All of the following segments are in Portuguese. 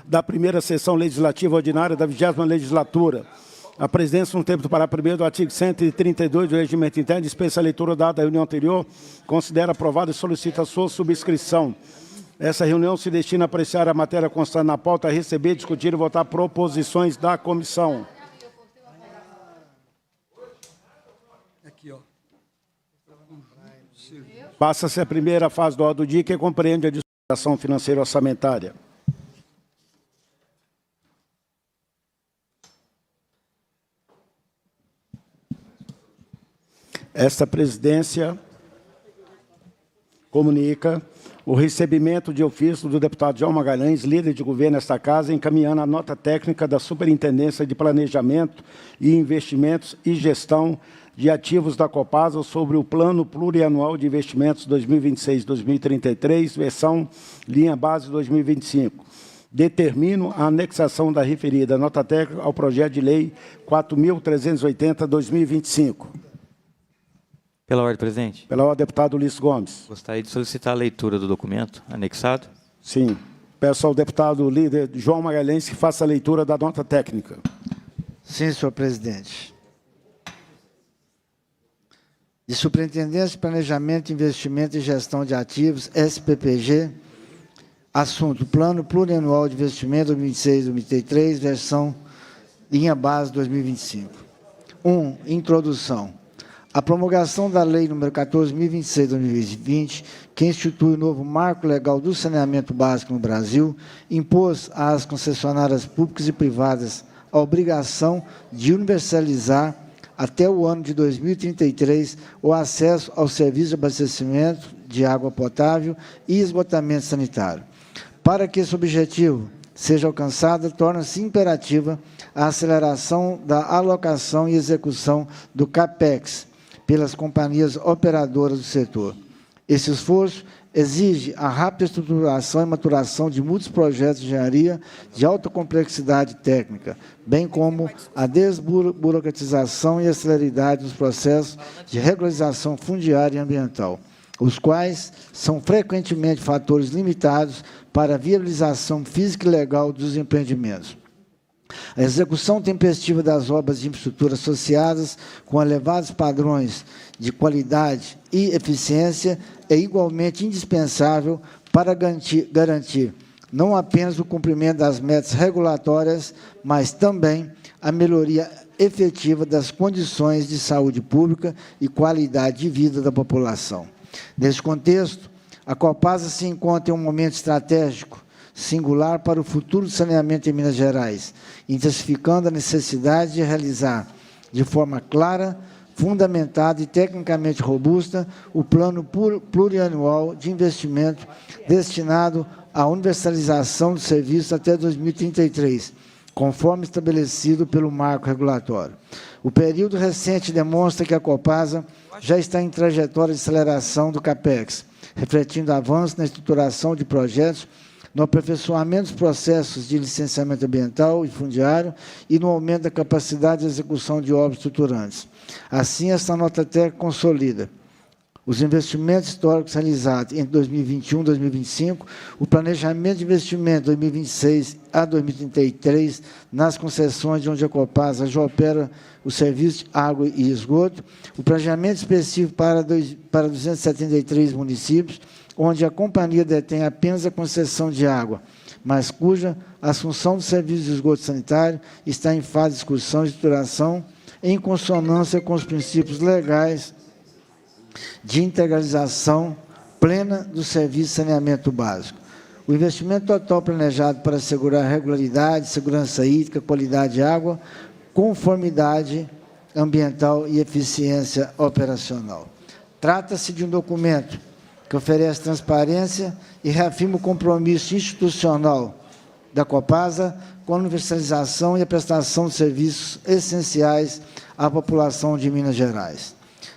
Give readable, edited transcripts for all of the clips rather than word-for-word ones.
da primeira sessão legislativa ordinária da 20ª legislatura. A presidência, no tempo do parágrafo 1º do artigo 132 do Regimento Interno, dispensa a leitura dada da reunião anterior, considera aprovada e solicita a sua subscrição. Essa reunião se destina a apreciar a matéria constante na pauta, a receber, discutir e votar proposições da comissão. Passa-se a primeira fase do ordem do dia, que compreende a discussão financeira orçamentária. Esta presidência comunica o recebimento de ofício do deputado João Magalhães, líder de governo nesta casa, encaminhando a nota técnica da Superintendência de Planejamento e Investimentos e Gestão de Ativos da Copasa sobre o Plano Plurianual de Investimentos 2026-2033, versão linha base 2025. Determino a anexação da referida nota técnica ao projeto de lei 4.380/2025. Pela ordem, presidente. Pela ordem, deputado Ulisses Gomes. Gostaria de solicitar a leitura do documento anexado. Sim. Peço ao deputado líder João Magalhães que faça a leitura da nota técnica. Sim, senhor presidente. De Superintendência de Planejamento, Investimento e Gestão de Ativos, SPPG, assunto Plano Plurianual de Investimento 2026-2033, versão linha base 2025. 1. Introdução. A promulgação da Lei nº 14.026/2020, que institui o novo marco legal do saneamento básico no Brasil, impôs às concessionárias públicas e privadas a obrigação de universalizar, até o ano de 2033, o acesso ao serviço de abastecimento de água potável e esgotamento sanitário. Para que esse objetivo seja alcançado, torna-se imperativa a aceleração da alocação e execução do CAPEX, pelas companhias operadoras do setor. Esse esforço exige a rápida estruturação e maturação de muitos projetos de engenharia de alta complexidade técnica, bem como a desburocratização e a celeridade dos processos de regularização fundiária e ambiental, os quais são frequentemente fatores limitados para a viabilização física e legal dos empreendimentos. A execução tempestiva das obras de infraestrutura associadas com elevados padrões de qualidade e eficiência é igualmente indispensável para garantir não apenas o cumprimento das metas regulatórias, mas também a melhoria efetiva das condições de saúde pública e qualidade de vida da população. Nesse contexto, a Copasa se encontra em um momento estratégico singular para o futuro do saneamento em Minas Gerais, intensificando a necessidade de realizar, de forma clara, fundamentada e tecnicamente robusta, o plano plurianual de investimento destinado à universalização do serviço até 2033, conforme estabelecido pelo marco regulatório. O período recente demonstra que a Copasa já está em trajetória de aceleração do CAPEX, refletindo avanço na estruturação de projetos, no aperfeiçoamento dos processos de licenciamento ambiental e fundiário e no aumento da capacidade de execução de obras estruturantes. Assim, esta nota técnica consolida os investimentos históricos realizados entre 2021 e 2025, o planejamento de investimento 2026 a 2033 nas concessões de onde a Copasa já opera o serviço de água e esgoto, o planejamento específico para 273 municípios, onde a companhia detém apenas a concessão de água, mas cuja assunção do serviço de esgoto sanitário está em fase de discussão e estruturação, em consonância com os princípios legais de integralização plena do serviço de saneamento básico. O investimento total planejado para assegurar regularidade, segurança hídrica, qualidade de água, conformidade ambiental e eficiência operacional. Trata-se de um documento que oferece transparência e reafirma o compromisso institucional da Copasa com a universalização e a prestação de serviços essenciais à população de Minas Gerais.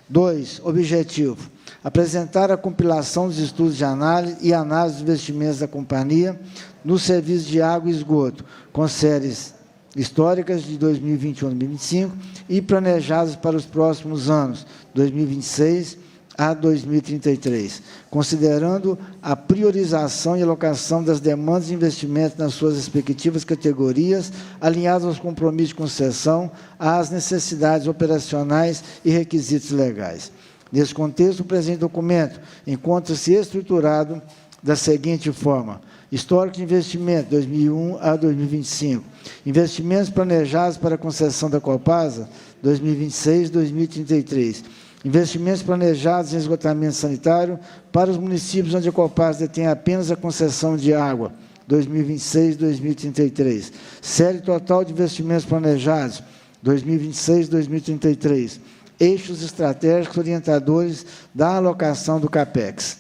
2. Objetivo: apresentar a compilação dos estudos de análise e análise dos investimentos da companhia no serviço de água e esgoto, com séries históricas de 2021 a 2025 e planejadas para os próximos anos, 2026, a 2033, considerando a priorização e alocação das demandas de investimento nas suas respectivas categorias, alinhadas aos compromissos de concessão, às necessidades operacionais e requisitos legais. Nesse contexto, o presente documento encontra-se estruturado da seguinte forma: histórico de investimento, 2001 a 2025. Investimentos planejados para a concessão da Copasa, 2026-2033. Investimentos planejados em esgotamento sanitário para os municípios onde a Copasa detém apenas a concessão de água, 2026-2033. Série total de investimentos planejados, 2026-2033. Eixos estratégicos orientadores da alocação do CAPEX.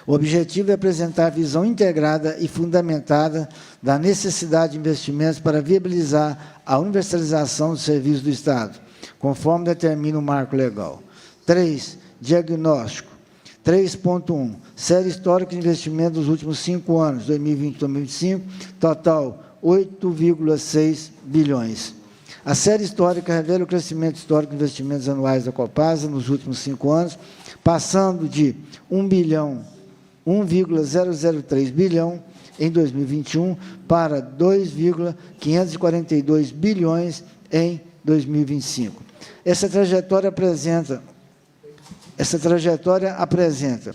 O objetivo é apresentar a visão integrada e fundamentada da necessidade de investimentos para viabilizar a universalização dos serviços do Estado, conforme determina o marco legal. 3. Diagnóstico. 3.1. Série histórica de investimento dos últimos 5 anos, 2020 e 2025, total 8,6 bilhões. A série histórica revela o crescimento histórico de investimentos anuais da Copasa nos últimos 5 anos, passando de 1,003 bilhão em 2021 para 2,542 bilhões em 2025. Essa trajetória apresenta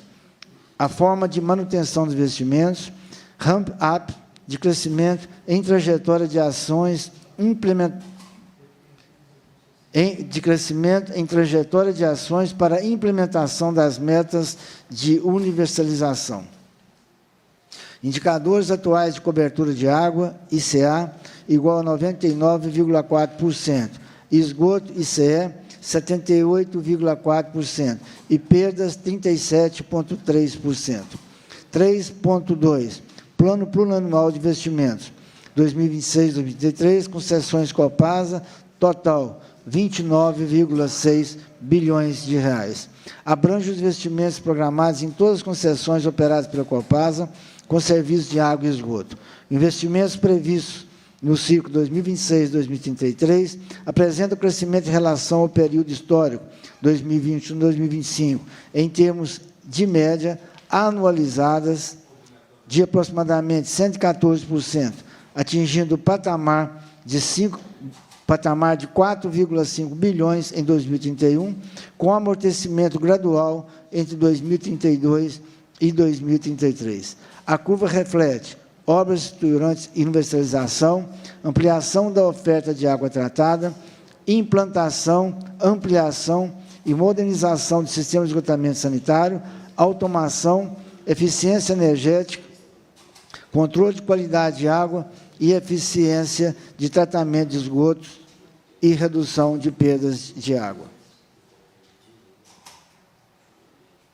a forma de manutenção dos investimentos, ramp-up de crescimento em trajetória de ações para a implementação das metas de universalização. Indicadores atuais de cobertura de água, ICA, igual a 99,4%. Esgoto, ICE, 78,4%. E perdas, 37,3%. 3.2. Plano Plurianual de Investimentos, 2026-2033, concessões Copasa, total 29,6 bilhões de reais. Abrange os investimentos programados em todas as concessões operadas pela Copasa, com serviços de água e esgoto. Investimentos previstos no ciclo 2026-2033 apresentam crescimento em relação ao período histórico 2021-2025, em termos de média anualizadas de aproximadamente 114%, atingindo o patamar de 4,5 bilhões em 2031, com amortecimento gradual entre 2032 e 2033. A curva reflete obras estruturantes e universalização, ampliação da oferta de água tratada, implantação, ampliação e modernização de sistemas de esgotamento sanitário, automação, eficiência energética, controle de qualidade de água e eficiência de tratamento de esgotos e redução de perdas de água.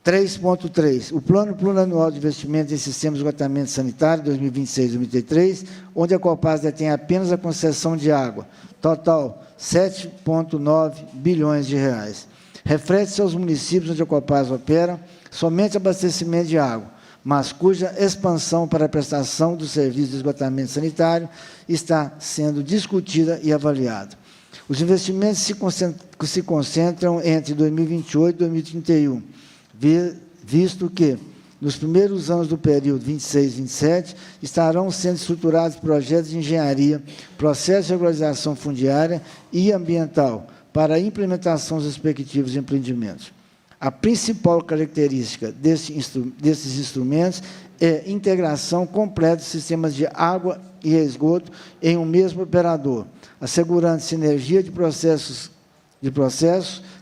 3.3. O Plano Plurianual de Investimento em Sistemas de Esgotamento Sanitário 2026-2033, onde a Copasa detém apenas a concessão de água, total 7,9 bilhões de reais. Refere-se aos municípios onde a Copasa opera somente abastecimento de água, mas cuja expansão para a prestação do serviço de esgotamento sanitário está sendo discutida e avaliada. Os investimentos se concentram entre 2028 e 2031, visto que, nos primeiros anos do período 26-27, estarão sendo estruturados projetos de engenharia, processo de regularização fundiária e ambiental para a implementação dos respectivos empreendimentos. A principal característica desses instrumentos é integração completa de sistemas de água e esgoto em um mesmo operador, assegurando sinergia de processos,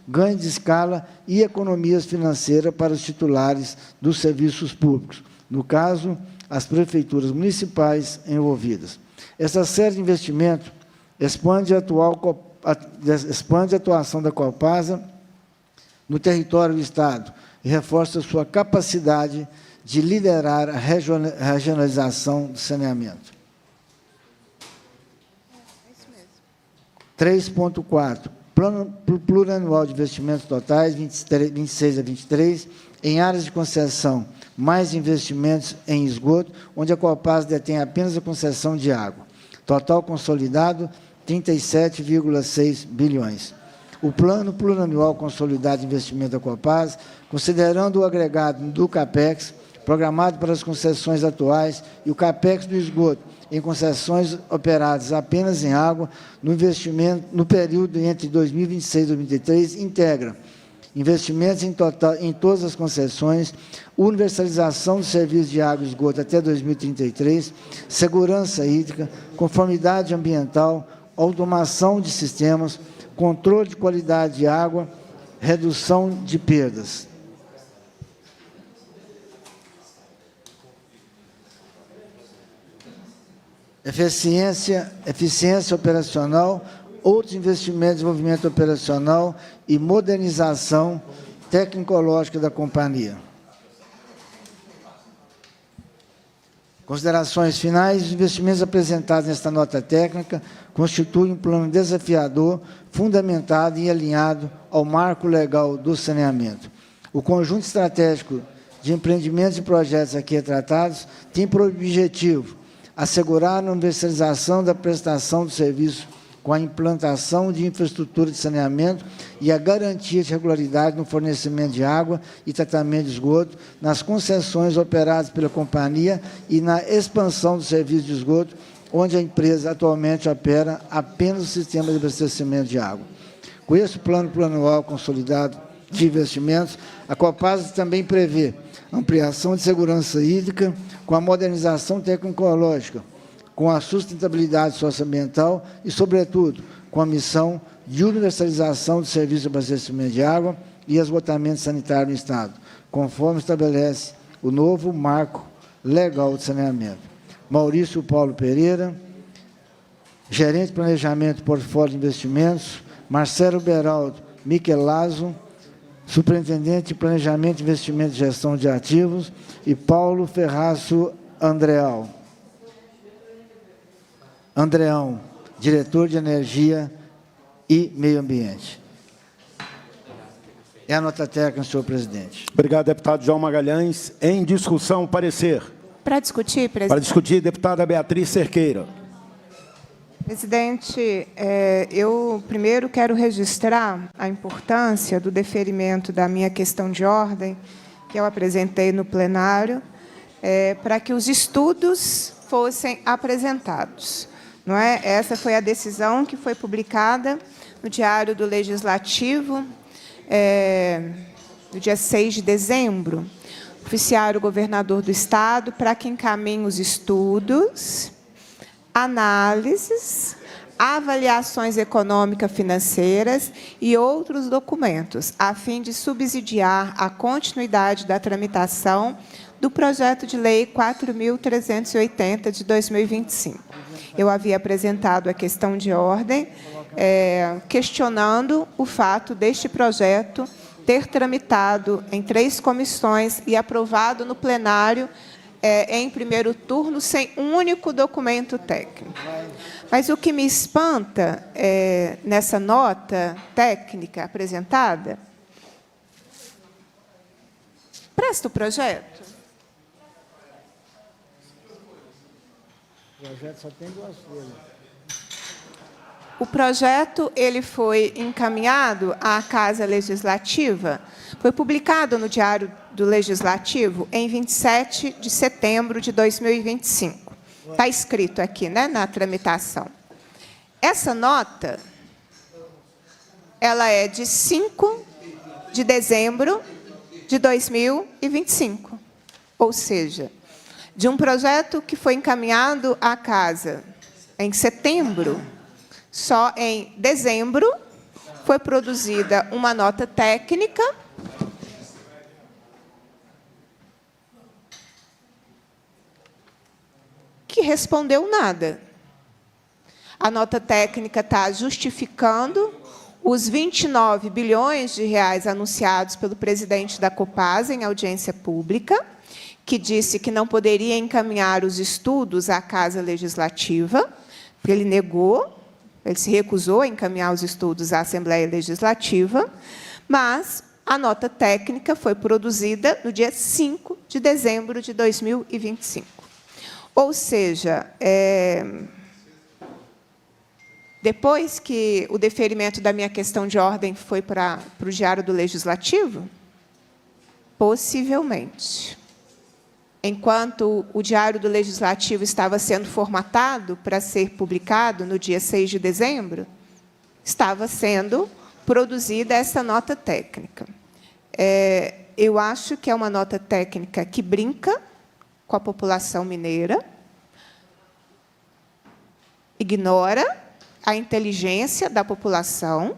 ganho de escala e economias financeiras para os titulares dos serviços públicos, no caso, as prefeituras municipais envolvidas. Essa série de investimento expande a atuação da Copasa no território do Estado e reforça sua capacidade de liderar a regionalização do saneamento. 3.4. Plano Plurianual de Investimentos Totais, 26 a 23, em áreas de concessão, mais investimentos em esgoto, onde a Copasa detém apenas a concessão de água. Total consolidado, 37,6 bilhões. o Plano Plurianual Consolidado de Investimento da Copasa, considerando o agregado do CAPEX, programado para as concessões atuais, e o CAPEX do esgoto, em concessões operadas apenas em água, no investimento no período entre 2026 e 2033, integra investimentos em total em todas as concessões, universalização do serviço de água e esgoto até 2033, segurança hídrica, conformidade ambiental, automação de sistemas, controle de qualidade de água, redução de perdas. Eficiência operacional, outros investimentos de desenvolvimento operacional e modernização tecnológica da companhia. Considerações finais. Os investimentos apresentados nesta nota técnica constituem um plano desafiador, fundamentado e alinhado ao marco legal do saneamento. O conjunto estratégico de empreendimentos e projetos aqui retratados tem por objetivo assegurar a universalização da prestação do serviço com a implantação de infraestrutura de saneamento e a garantia de regularidade no fornecimento de água e tratamento de esgoto, nas concessões operadas pela companhia e na expansão do serviço de esgoto, onde a empresa atualmente opera apenas o sistema de abastecimento de água. Com esse plano plurianual consolidado de investimentos, a Copasa também prevê ampliação de segurança hídrica, com a modernização tecnológica, com a sustentabilidade socioambiental e, sobretudo, com a missão de universalização do serviço de abastecimento de água e esgotamento sanitário no Estado, conforme estabelece o novo marco legal de saneamento. Maurício Paulo Pereira, gerente de planejamento e portfólio de investimentos, Marcelo Beraldo Michelazzo, superintendente de planejamento, investimento e gestão de ativos, e Paulo Ferraço Andreão, diretor de energia e meio ambiente. É a nota técnica, senhor presidente. Obrigado, deputado João Magalhães. Em discussão, parecer. Para discutir, presidente. Para discutir, deputada Beatriz Cerqueira. Presidente, eu primeiro quero registrar a importância do deferimento da minha questão de ordem, que eu apresentei no plenário, para que os estudos fossem apresentados. Não é? Essa foi a decisão que foi publicada no Diário do Legislativo, no dia 6 de dezembro. Oficiar o governador do Estado para que encaminhe os estudos, análises, avaliações econômico-financeiras e outros documentos, a fim de subsidiar a continuidade da tramitação do projeto de lei 4.380 de 2025. Eu havia apresentado a questão de ordem, questionando o fato deste projeto ter tramitado em 3 comissões e aprovado no plenário em primeiro turno, sem um único documento técnico. Mas o que me espanta nessa nota técnica apresentada, presta o projeto. O projeto só tem 2 folhas. O projeto ele foi encaminhado à Casa Legislativa, foi publicado no Diário do Legislativo em 27 de setembro de 2025. Está escrito aqui, né, na tramitação. Essa nota, ela é de 5 de dezembro de 2025. Ou seja, de um projeto que foi encaminhado à Casa em setembro, só em dezembro foi produzida uma nota técnica que respondeu nada. A nota técnica está justificando os 29 bilhões de reais anunciados pelo presidente da Copasa em audiência pública, que disse que não poderia encaminhar os estudos à Casa Legislativa, porque ele negou. Ele se recusou a encaminhar os estudos à Assembleia Legislativa, mas a nota técnica foi produzida no dia 5 de dezembro de 2025. Ou seja, Depois que o deferimento da minha questão de ordem foi para o Diário do Legislativo? Possivelmente. Enquanto o Diário do Legislativo estava sendo formatado para ser publicado no dia 6 de dezembro, estava sendo produzida essa nota técnica. Eu acho que é uma nota técnica que brinca com a população mineira, ignora a inteligência da população,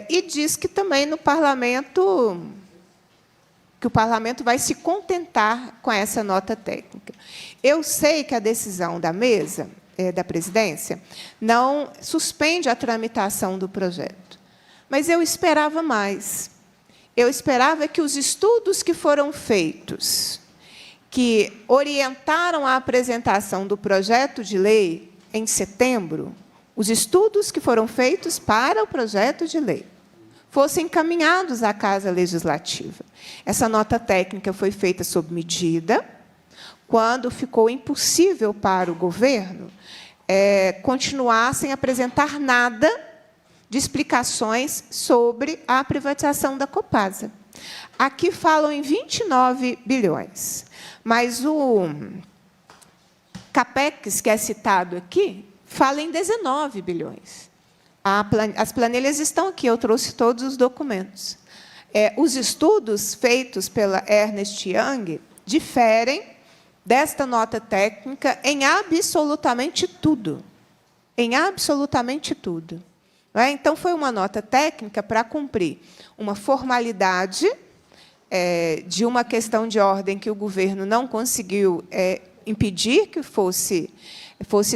e diz que também no parlamento, que o parlamento vai se contentar com essa nota técnica. Eu sei que a decisão da mesa, da presidência, não suspende a tramitação do projeto, mas eu esperava mais. Eu esperava que os estudos que foram feitos, que orientaram a apresentação do projeto de lei em setembro, os estudos que foram feitos para o projeto de lei, fossem encaminhados à Casa Legislativa. Essa nota técnica foi feita sob medida, quando ficou impossível para o governo continuar sem apresentar nada de explicações sobre a privatização da Copasa. Aqui falam em 29 bilhões, mas o CAPEX, que é citado aqui, fala em 19 bilhões. As planilhas estão aqui, eu trouxe todos os documentos. Os estudos feitos pela Ernst Young diferem desta nota técnica em absolutamente tudo. Em absolutamente tudo. Então, foi uma nota técnica para cumprir uma formalidade de uma questão de ordem que o governo não conseguiu impedir que fosse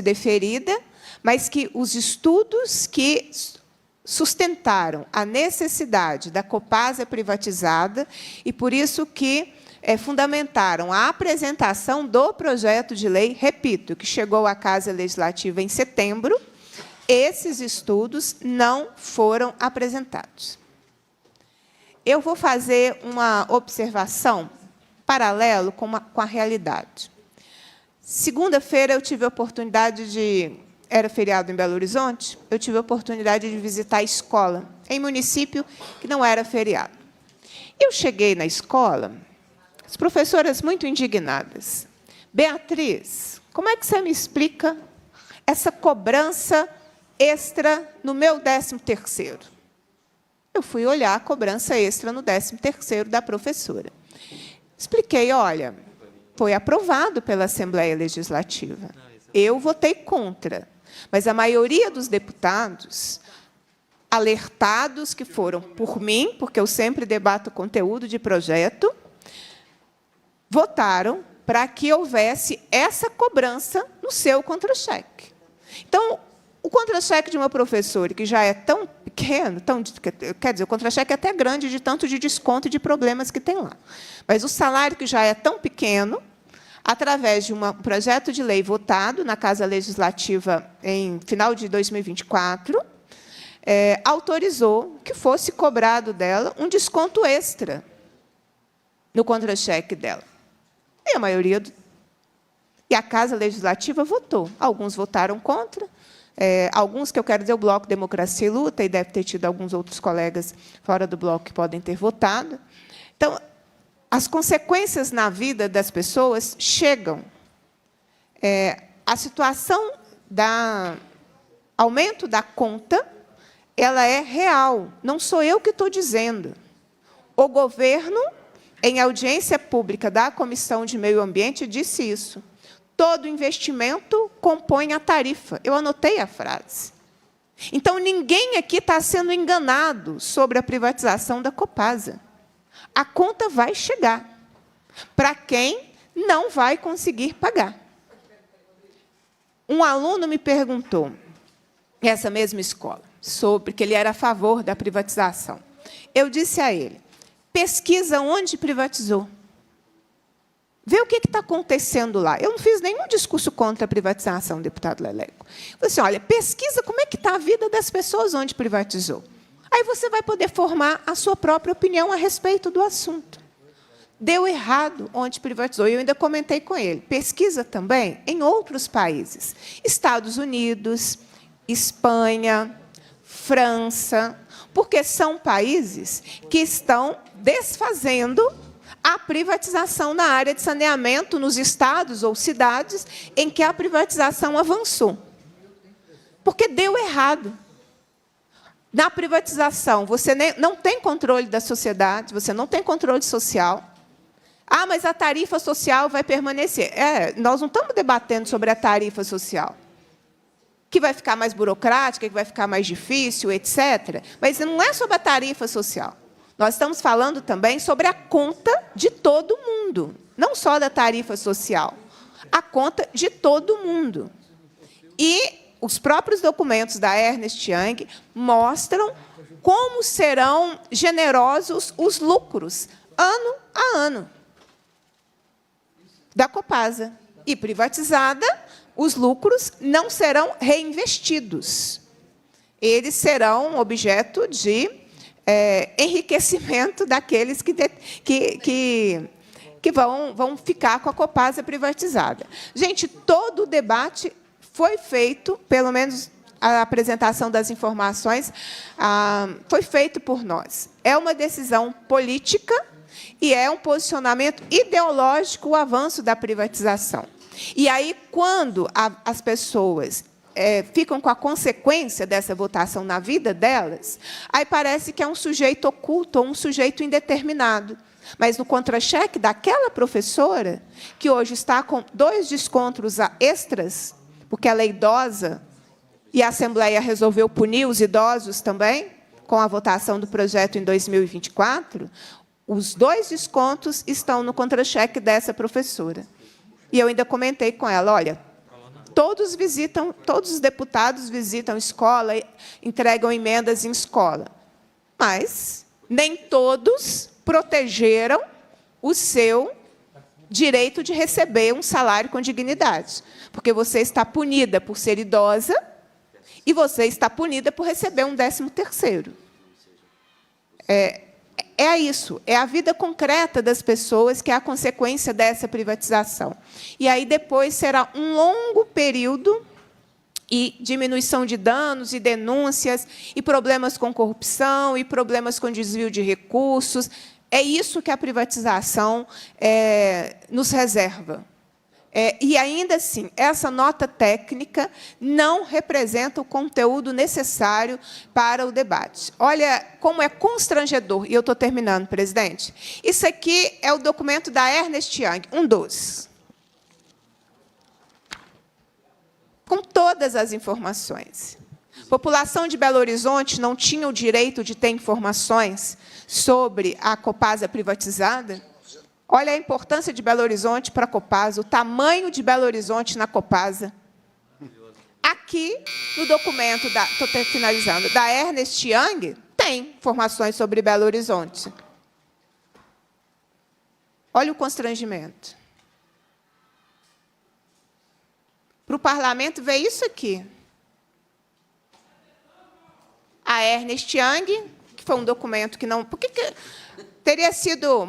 deferida, mas que os estudos que sustentaram a necessidade da Copasa privatizada e, por isso, que fundamentaram a apresentação do projeto de lei, repito, que chegou à Casa Legislativa em setembro, esses estudos não foram apresentados. Eu vou fazer uma observação paralelo com a realidade. Segunda-feira, eu tive a oportunidade de... Era feriado em Belo Horizonte, eu tive a oportunidade de visitar a escola, em município que não era feriado. Eu cheguei na escola, as professoras muito indignadas. Beatriz, como é que você me explica essa cobrança extra no meu 13º? Eu fui olhar a cobrança extra no 13º da professora. Expliquei, olha, foi aprovado pela Assembleia Legislativa. Eu votei contra, mas a maioria dos deputados, alertados que foram por mim, porque eu sempre debato conteúdo de projeto, votaram para que houvesse essa cobrança no seu contra-cheque. Então, o contra-cheque de uma professora, que já é tão pequeno, quer dizer, o contra-cheque é até grande de tanto de desconto e de problemas que tem lá. Mas o salário, que já é tão pequeno, através de um projeto de lei votado na Casa Legislativa em final de 2024, autorizou que fosse cobrado dela um desconto extra no contra-cheque dela. E a maioria... E a Casa Legislativa votou. Alguns votaram contra, alguns, que eu quero dizer, o Bloco Democracia e Luta, e deve ter tido alguns outros colegas fora do bloco que podem ter votado. Então, as consequências na vida das pessoas chegam. A situação do aumento da conta, ela é real. Não sou eu que estou dizendo. O governo, em audiência pública da Comissão de Meio Ambiente, disse isso. Todo investimento compõe a tarifa. Eu anotei a frase. Então, ninguém aqui está sendo enganado sobre a privatização da Copasa. A conta vai chegar para quem não vai conseguir pagar. Um aluno me perguntou, nessa mesma escola, sobre que ele era a favor da privatização. Eu disse a ele, pesquisa onde privatizou. Vê o que está acontecendo lá. Eu não fiz nenhum discurso contra a privatização, deputado Leleco. Eu falei assim, olha, pesquisa como é que está a vida das pessoas onde privatizou. Aí você vai poder formar a sua própria opinião a respeito do assunto. Deu errado onde privatizou. E eu ainda comentei com ele. Pesquisa também em outros países. Estados Unidos, Espanha, França, porque são países que estão desfazendo a privatização na área de saneamento nos estados ou cidades em que a privatização avançou. Porque deu errado. Na privatização, você não tem controle da sociedade, você não tem controle social. Ah, mas a tarifa social vai permanecer. Nós não estamos debatendo sobre a tarifa social, que vai ficar mais burocrática, que vai ficar mais difícil, etc. Mas não é sobre a tarifa social. Nós estamos falando também sobre a conta de todo mundo, não só da tarifa social, a conta de todo mundo. E os próprios documentos da Ernst Young mostram como serão generosos os lucros, ano a ano, da Copasa. E, privatizada, os lucros não serão reinvestidos. Eles serão objeto de enriquecimento daqueles que vão ficar com a Copasa privatizada. Gente, todo o debate foi feito, pelo menos a apresentação das informações, foi feito por nós. É uma decisão política e é um posicionamento ideológico o avanço da privatização. E aí, quando as pessoas ficam com a consequência dessa votação na vida delas, aí parece que é um sujeito oculto ou um sujeito indeterminado. Mas no contra-cheque daquela professora, que hoje está com 2 descontos extras, porque ela é idosa, e a Assembleia resolveu punir os idosos também, com a votação do projeto em 2024, os 2 descontos estão no contra-cheque dessa professora. E eu ainda comentei com ela, olha, todos os deputados visitam escola, entregam emendas em escola, mas nem todos protegeram o seu direito de receber um salário com dignidade, porque você está punida por ser idosa e você está punida por receber um 13º. É isso, é a vida concreta das pessoas que é a consequência dessa privatização. E aí depois será um longo período e diminuição de danos e denúncias, e problemas com corrupção, e problemas com desvio de recursos. É isso que a privatização nos reserva. E, ainda assim, essa nota técnica não representa o conteúdo necessário para o debate. Olha como é constrangedor, e eu estou terminando, presidente. Isso aqui é o documento da Ernst Young, um dos. Com todas as informações. A população de Belo Horizonte não tinha o direito de ter informações sobre a Copasa privatizada? Olha a importância de Belo Horizonte para a Copasa, o tamanho de Belo Horizonte na Copasa. Aqui, no documento, estou finalizando, da Ernst Young, tem informações sobre Belo Horizonte. Olha o constrangimento. Para o parlamento ver isso aqui. A Ernst Young, que foi um documento que não... Por que teria sido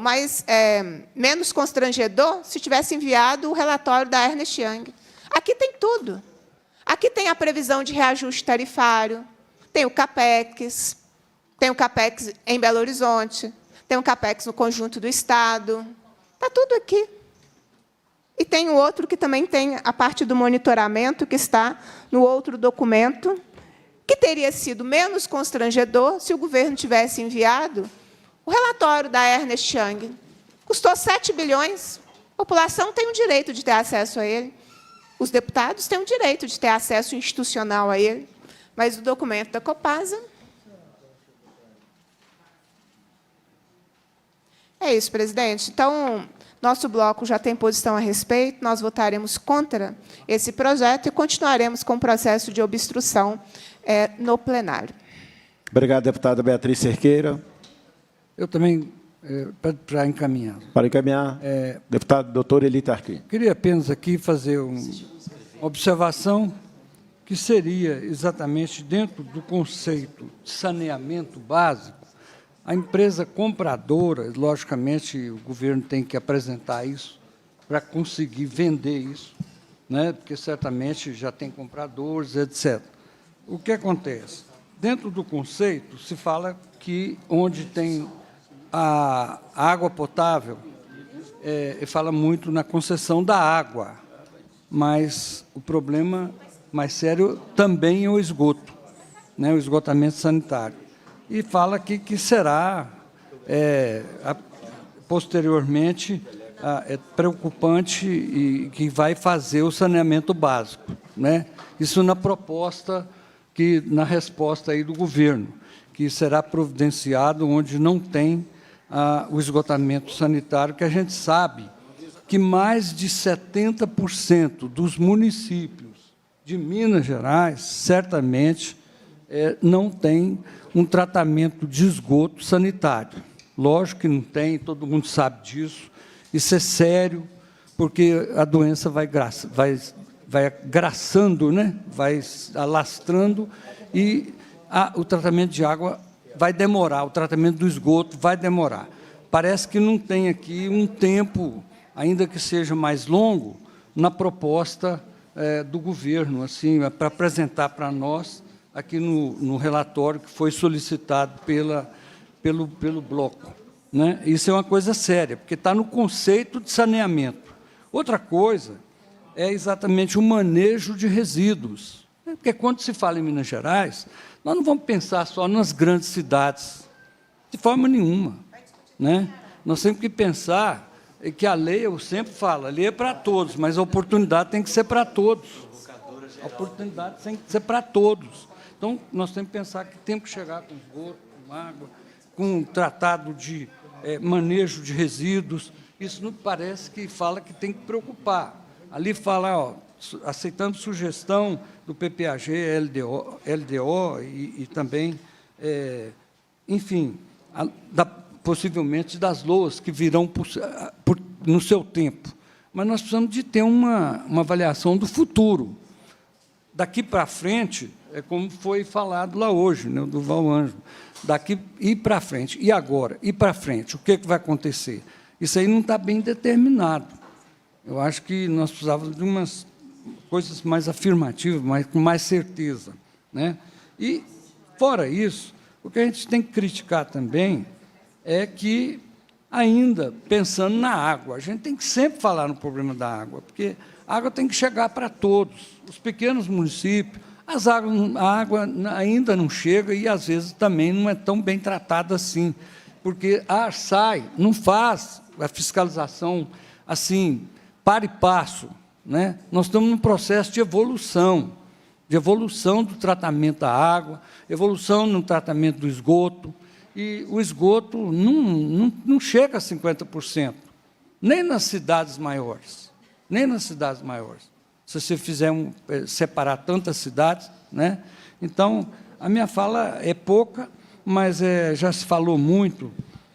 menos constrangedor se tivesse enviado o relatório da Ernst Young? Aqui tem tudo. Aqui tem a previsão de reajuste tarifário, tem o CAPEX em Belo Horizonte, tem o CAPEX no conjunto do Estado. Está tudo aqui. E tem o outro que também tem a parte do monitoramento, que está no outro documento, que teria sido menos constrangedor se o governo tivesse enviado o relatório da Ernst Young. Custou 7 bilhões. A população tem o direito de ter acesso a ele. Os deputados têm o direito de ter acesso institucional a ele. Mas o documento da Copasa... É isso, presidente. Então, nosso bloco já tem posição a respeito. Nós votaremos contra esse projeto e continuaremos com o processo de obstrução no plenário. Obrigado, deputada Beatriz Cerqueira. Eu também, para encaminhar. Para encaminhar, deputado doutor Eli Tarquim. Queria apenas aqui fazer uma observação que seria exatamente dentro do conceito de saneamento básico, a empresa compradora, logicamente, o governo tem que apresentar isso para conseguir vender isso, né? Porque certamente já tem compradores, etc. o que acontece? Dentro do conceito, se fala que onde tem a água potável, fala muito na concessão da água, mas o problema mais sério também é o esgoto, né, o esgotamento sanitário. E fala aqui que será, posteriormente, preocupante e que vai fazer o saneamento básico, né? Isso na proposta, na resposta aí do governo, que será providenciado onde não tem o esgotamento sanitário, que a gente sabe que mais de 70% dos municípios de Minas Gerais, certamente, não tem um tratamento de esgoto sanitário. Lógico que não tem, todo mundo sabe disso. Isso é sério, porque a doença vai graçando, né? Vai alastrando, e o tratamento de água vai demorar, o tratamento do esgoto vai demorar. Parece que não tem aqui um tempo, ainda que seja mais longo, na proposta do governo, assim, para apresentar para nós, aqui no relatório que foi solicitado pelo bloco, né? Isso é uma coisa séria, porque está no conceito de saneamento. Outra coisa é exatamente o manejo de resíduos. Porque quando se fala em Minas Gerais, nós não vamos pensar só nas grandes cidades, de forma nenhuma, né? Nós temos que pensar que a lei, eu sempre falo, a lei é para todos, mas a oportunidade tem que ser para todos. A oportunidade tem que ser para todos. Então, nós temos que pensar que temos que chegar com esgoto, com água, com um tratado de manejo de resíduos. Isso não parece que fala que tem que preocupar. Ali fala, aceitando sugestão do PPAG, LDO e também, enfim, possivelmente das LOAs que virão no seu tempo. Mas nós precisamos de ter uma avaliação do futuro. Daqui para frente, como foi falado lá hoje, né, do Val Ângelo, daqui ir para frente. E agora? Ir para frente, o que vai acontecer? Isso aí não está bem determinado. Eu acho que nós precisávamos de umas coisas mais afirmativas, com mais certeza, né? E, fora isso, o que a gente tem que criticar também é que, ainda pensando na água, a gente tem que sempre falar no problema da água, porque a água tem que chegar para todos. Os pequenos municípios, a água ainda não chega e, às vezes, também não é tão bem tratada assim, porque a ARSAI não faz a fiscalização assim, para e passo, né? Nós estamos num processo de evolução do tratamento da água, evolução no tratamento do esgoto, e o esgoto não chega a 50%, nem nas cidades maiores, nem nas cidades maiores. Se você fizer separar tantas cidades, né? Então, a minha fala é pouca, mas já se falou muito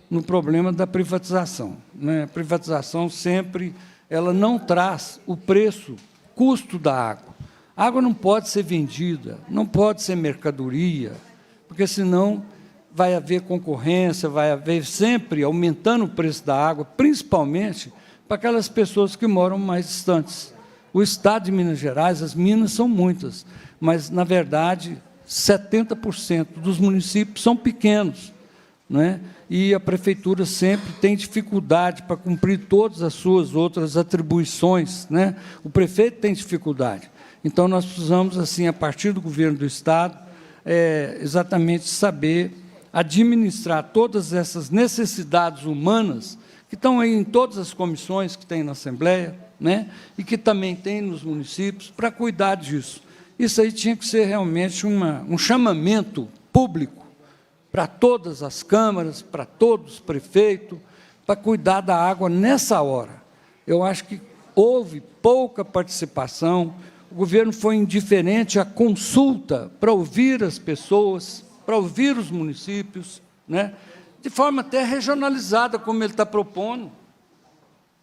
no problema da privatização, né? A privatização sempre ela não traz o custo da água. A água não pode ser vendida, não pode ser mercadoria, porque senão vai haver concorrência, vai haver sempre aumentando o preço da água, principalmente para aquelas pessoas que moram mais distantes. O estado de Minas Gerais, as minas são muitas, mas, na verdade, 70% dos municípios são pequenos, né? E a prefeitura sempre tem dificuldade para cumprir todas as suas outras atribuições, né? O prefeito tem dificuldade. Então, nós precisamos, assim, a partir do governo do Estado, exatamente saber administrar todas essas necessidades humanas que estão aí em todas as comissões que tem na Assembleia, né? E que também tem nos municípios, para cuidar disso. Isso aí tinha que ser realmente um chamamento público para todas as câmaras, para todos os prefeitos, para cuidar da água nessa hora. Eu acho que houve pouca participação, o governo foi indiferente à consulta para ouvir as pessoas, para ouvir os municípios, né? De forma até regionalizada, como ele está propondo.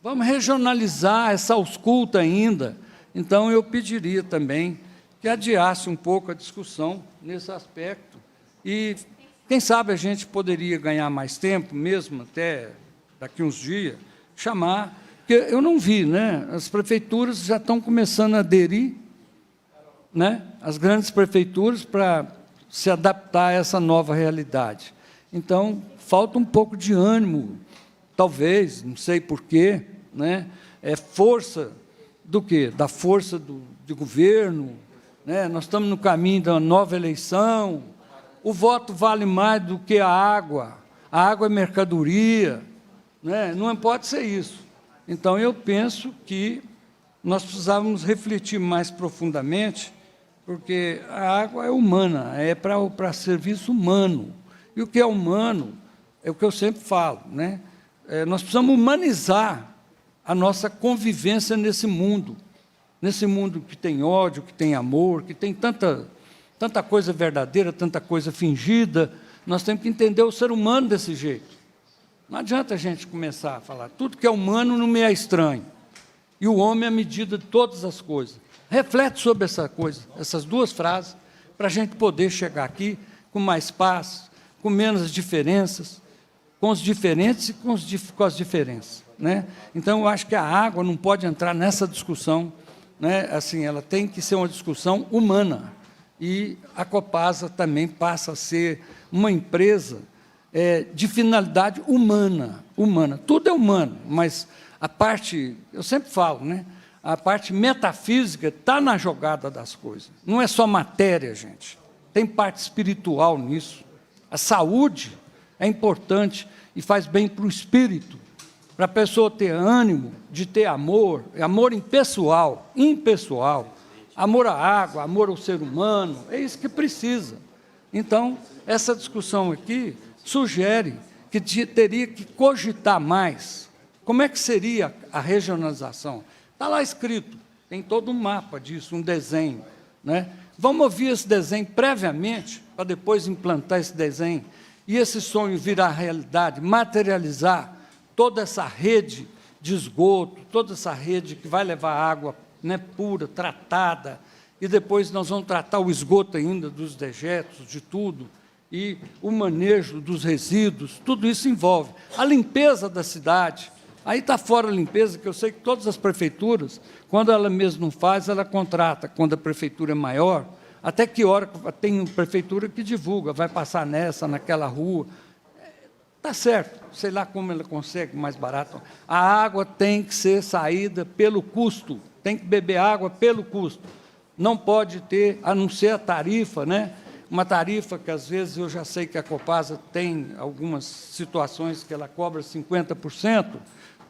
Vamos regionalizar essa ausculta ainda. Então, eu pediria também que adiasse um pouco a discussão nesse aspecto. E, quem sabe, a gente poderia ganhar mais tempo, mesmo até daqui uns dias, chamar, porque eu não vi, né? As prefeituras já estão começando a aderir, né, as grandes prefeituras para se adaptar a essa nova realidade. Então, falta um pouco de ânimo, talvez, não sei porquê, né, força do quê? Da força de governo, né? Nós estamos no caminho da nova eleição, o voto vale mais do que a água é mercadoria, né? Não pode ser isso. Então, eu penso que nós precisávamos refletir mais profundamente, porque a água é humana, é para serviço humano. E o que é humano é o que eu sempre falo, né? Nós precisamos humanizar a nossa convivência nesse mundo que tem ódio, que tem amor, que tem tanta coisa verdadeira, tanta coisa fingida. Nós temos que entender o ser humano desse jeito. Não adianta a gente começar a falar, tudo que é humano não me é estranho. E o homem é a medida de todas as coisas. Reflete sobre essa coisa, essas duas frases, para a gente poder chegar aqui com mais paz, com menos diferenças, com os diferentes e com as diferenças, né? Então, eu acho que a água não pode entrar nessa discussão, né? Assim, ela tem que ser uma discussão humana. E a Copasa também passa a ser uma empresa de finalidade humana. Tudo é humano, mas a parte, eu sempre falo, né? A parte metafísica está na jogada das coisas. Não é só matéria, gente. Tem parte espiritual nisso. A saúde é importante e faz bem para o espírito, para a pessoa ter ânimo, de ter amor impessoal, amor à água, amor ao ser humano, é isso que precisa. Então, essa discussão aqui sugere que teria que cogitar mais. Como é que seria a regionalização? Está lá escrito, tem todo um mapa disso, um desenho, né? Vamos ouvir esse desenho previamente, para depois implantar esse desenho, e esse sonho virar realidade, materializar toda essa rede de esgoto, toda essa rede que vai levar água, né, pura, tratada, e depois nós vamos tratar o esgoto ainda, dos dejetos, de tudo, e o manejo dos resíduos, tudo isso envolve. A limpeza da cidade, aí está fora a limpeza, que eu sei que todas as prefeituras, quando ela mesma não faz, ela contrata, quando a prefeitura é maior, até que hora tem prefeitura que divulga, vai passar nessa, naquela rua. Está certo, sei lá como ela consegue mais barato. A água tem que ser saída pelo custo, tem que beber água pelo custo. Não pode ter, a não ser a tarifa, né? Uma tarifa que, às vezes, eu já sei que a Copasa tem algumas situações que ela cobra 50%,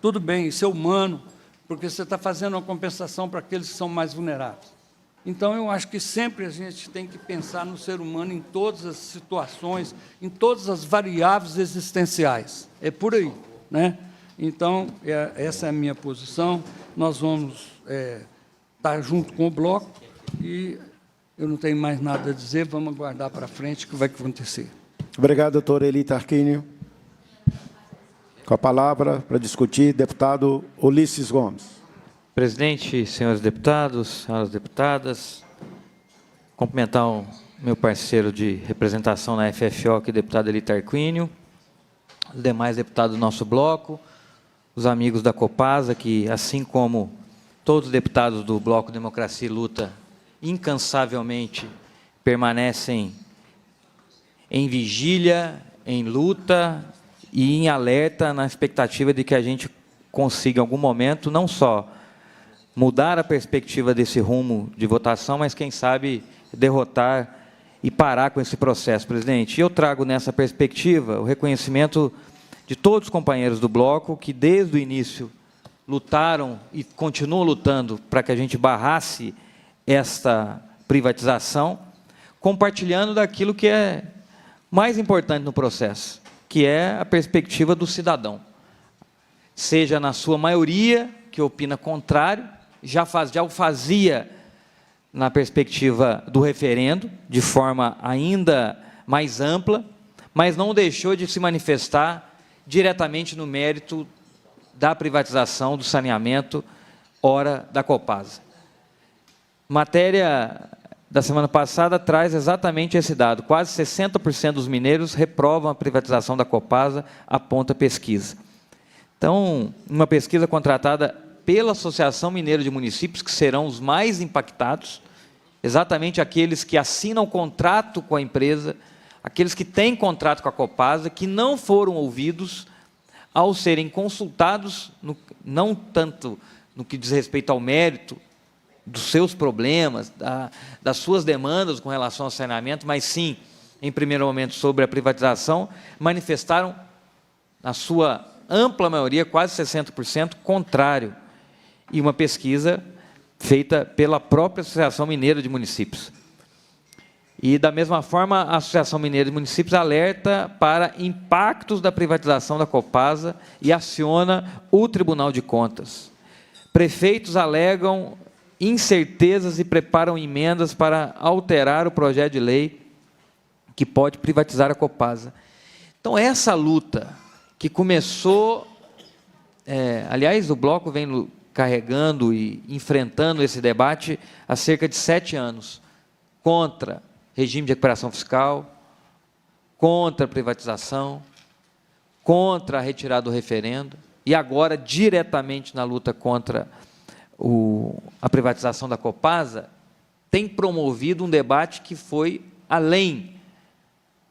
tudo bem, isso é humano, porque você está fazendo uma compensação para aqueles que são mais vulneráveis. Então, eu acho que sempre a gente tem que pensar no ser humano em todas as situações, em todas as variáveis existenciais. É por aí, né? Então, essa é a minha posição. Nós vamos estar junto com o bloco e eu não tenho mais nada a dizer, vamos aguardar para frente o que vai acontecer. Obrigado, doutor Eli Tarquínio. Com a palavra para discutir, deputado Ulisses Gomes. Presidente, senhores deputados, senhoras deputadas, cumprimentar o meu parceiro de representação na FFO, que é o deputado Eli Tarquínio, os demais deputados do nosso bloco, os amigos da Copasa, que, assim como todos os deputados do Bloco Democracia e Luta, incansavelmente permanecem em vigília, em luta e em alerta, na expectativa de que a gente consiga, em algum momento, não só mudar a perspectiva desse rumo de votação, mas, quem sabe, derrotar e parar com esse processo, presidente. E eu trago nessa perspectiva o reconhecimento de todos os companheiros do bloco que, desde o início, lutaram e continuam lutando para que a gente barrasse esta privatização, compartilhando daquilo que é mais importante no processo, que é a perspectiva do cidadão. Seja na sua maioria, que opina contrário, já o fazia na perspectiva do referendo, de forma ainda mais ampla, mas não deixou de se manifestar diretamente no mérito da privatização do saneamento, ora da Copasa. Matéria da semana passada traz exatamente esse dado. Quase 60% dos mineiros reprovam a privatização da Copasa, aponta a pesquisa. Então, uma pesquisa contratada pela Associação Mineira de Municípios, que serão os mais impactados, exatamente aqueles que assinam contrato com a empresa, aqueles que têm contrato com a Copasa, que não foram ouvidos ao serem consultados, não tanto no que diz respeito ao mérito dos seus problemas, das suas demandas com relação ao saneamento, mas sim, em primeiro momento, sobre a privatização, manifestaram, na sua ampla maioria, quase 60%, contrário. E uma pesquisa feita pela própria Associação Mineira de Municípios. E, da mesma forma, a Associação Mineira de Municípios alerta para impactos da privatização da Copasa e aciona o Tribunal de Contas. Prefeitos alegam incertezas e preparam emendas para alterar o projeto de lei que pode privatizar a Copasa. Então, essa luta que começou, aliás, o Bloco vem carregando e enfrentando esse debate há cerca de 7 anos, contra regime de recuperação fiscal, contra a privatização, contra a retirada do referendo, e agora diretamente na luta contra a privatização da Copasa, tem promovido um debate que foi além,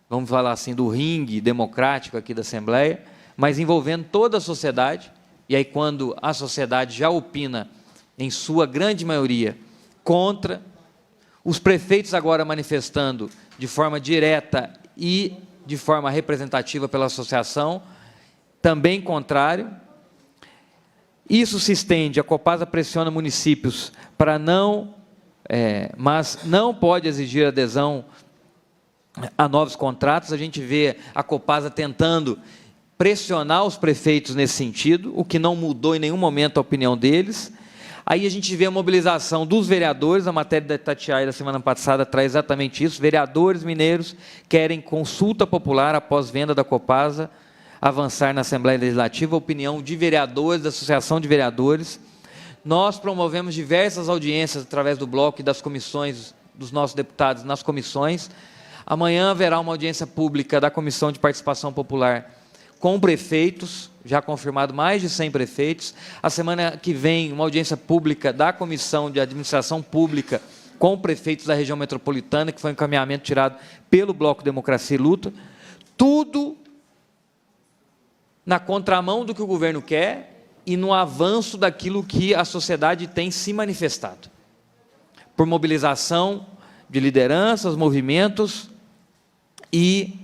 vamos falar assim, do ringue democrático aqui da Assembleia, mas envolvendo toda a sociedade, e aí quando a sociedade já opina, em sua grande maioria, contra, os prefeitos agora manifestando de forma direta e de forma representativa pela associação, também contrário. Isso se estende, a Copasa pressiona municípios para mas não pode exigir adesão a novos contratos. A gente vê a Copasa tentando pressionar os prefeitos nesse sentido, o que não mudou em nenhum momento a opinião deles. Aí a gente vê a mobilização dos vereadores, a matéria da Itatiaia da semana passada traz exatamente isso, vereadores mineiros querem consulta popular após venda da Copasa, avançar na Assembleia Legislativa, opinião de vereadores, da Associação de Vereadores. Nós promovemos diversas audiências através do Bloco e das comissões, dos nossos deputados nas comissões. Amanhã haverá uma audiência pública da Comissão de Participação Popular com prefeitos, já confirmado mais de 100 prefeitos. A semana que vem, uma audiência pública da Comissão de Administração Pública com prefeitos da região metropolitana, que foi um encaminhamento tirado pelo Bloco Democracia e Luta. Tudo na contramão do que o governo quer e no avanço daquilo que a sociedade tem se manifestado. Por mobilização de lideranças, movimentos e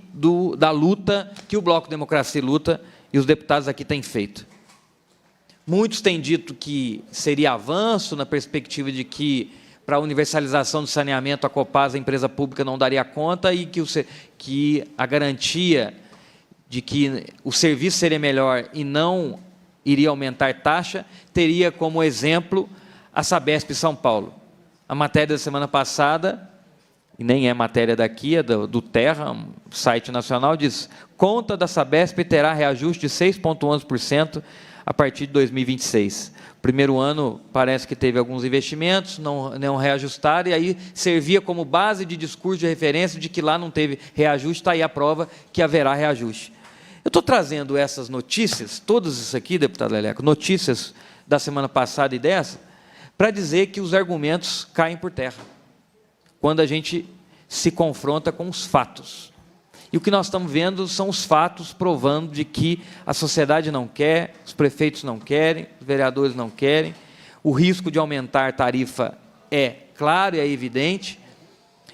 da luta que o Bloco Democracia e Luta e os deputados aqui têm feito. Muitos têm dito que seria avanço na perspectiva de que, para a universalização do saneamento, a Copasa, a empresa pública, não daria conta e que a garantia de que o serviço seria melhor e não iria aumentar taxa, teria como exemplo a Sabesp São Paulo. A matéria da semana passada, e nem é matéria daqui, é do Terra, um site nacional, diz: conta da Sabesp terá reajuste de 6,11% a partir de 2026. Primeiro ano parece que teve alguns investimentos, não reajustaram, e aí servia como base de discurso de referência de que lá não teve reajuste, está aí a prova que haverá reajuste. Eu estou trazendo essas notícias, todas isso aqui, deputado Leleco, notícias da semana passada e dessa, para dizer que os argumentos caem por terra, quando a gente se confronta com os fatos. E o que nós estamos vendo são os fatos provando de que a sociedade não quer, os prefeitos não querem, os vereadores não querem, o risco de aumentar a tarifa é claro e é evidente,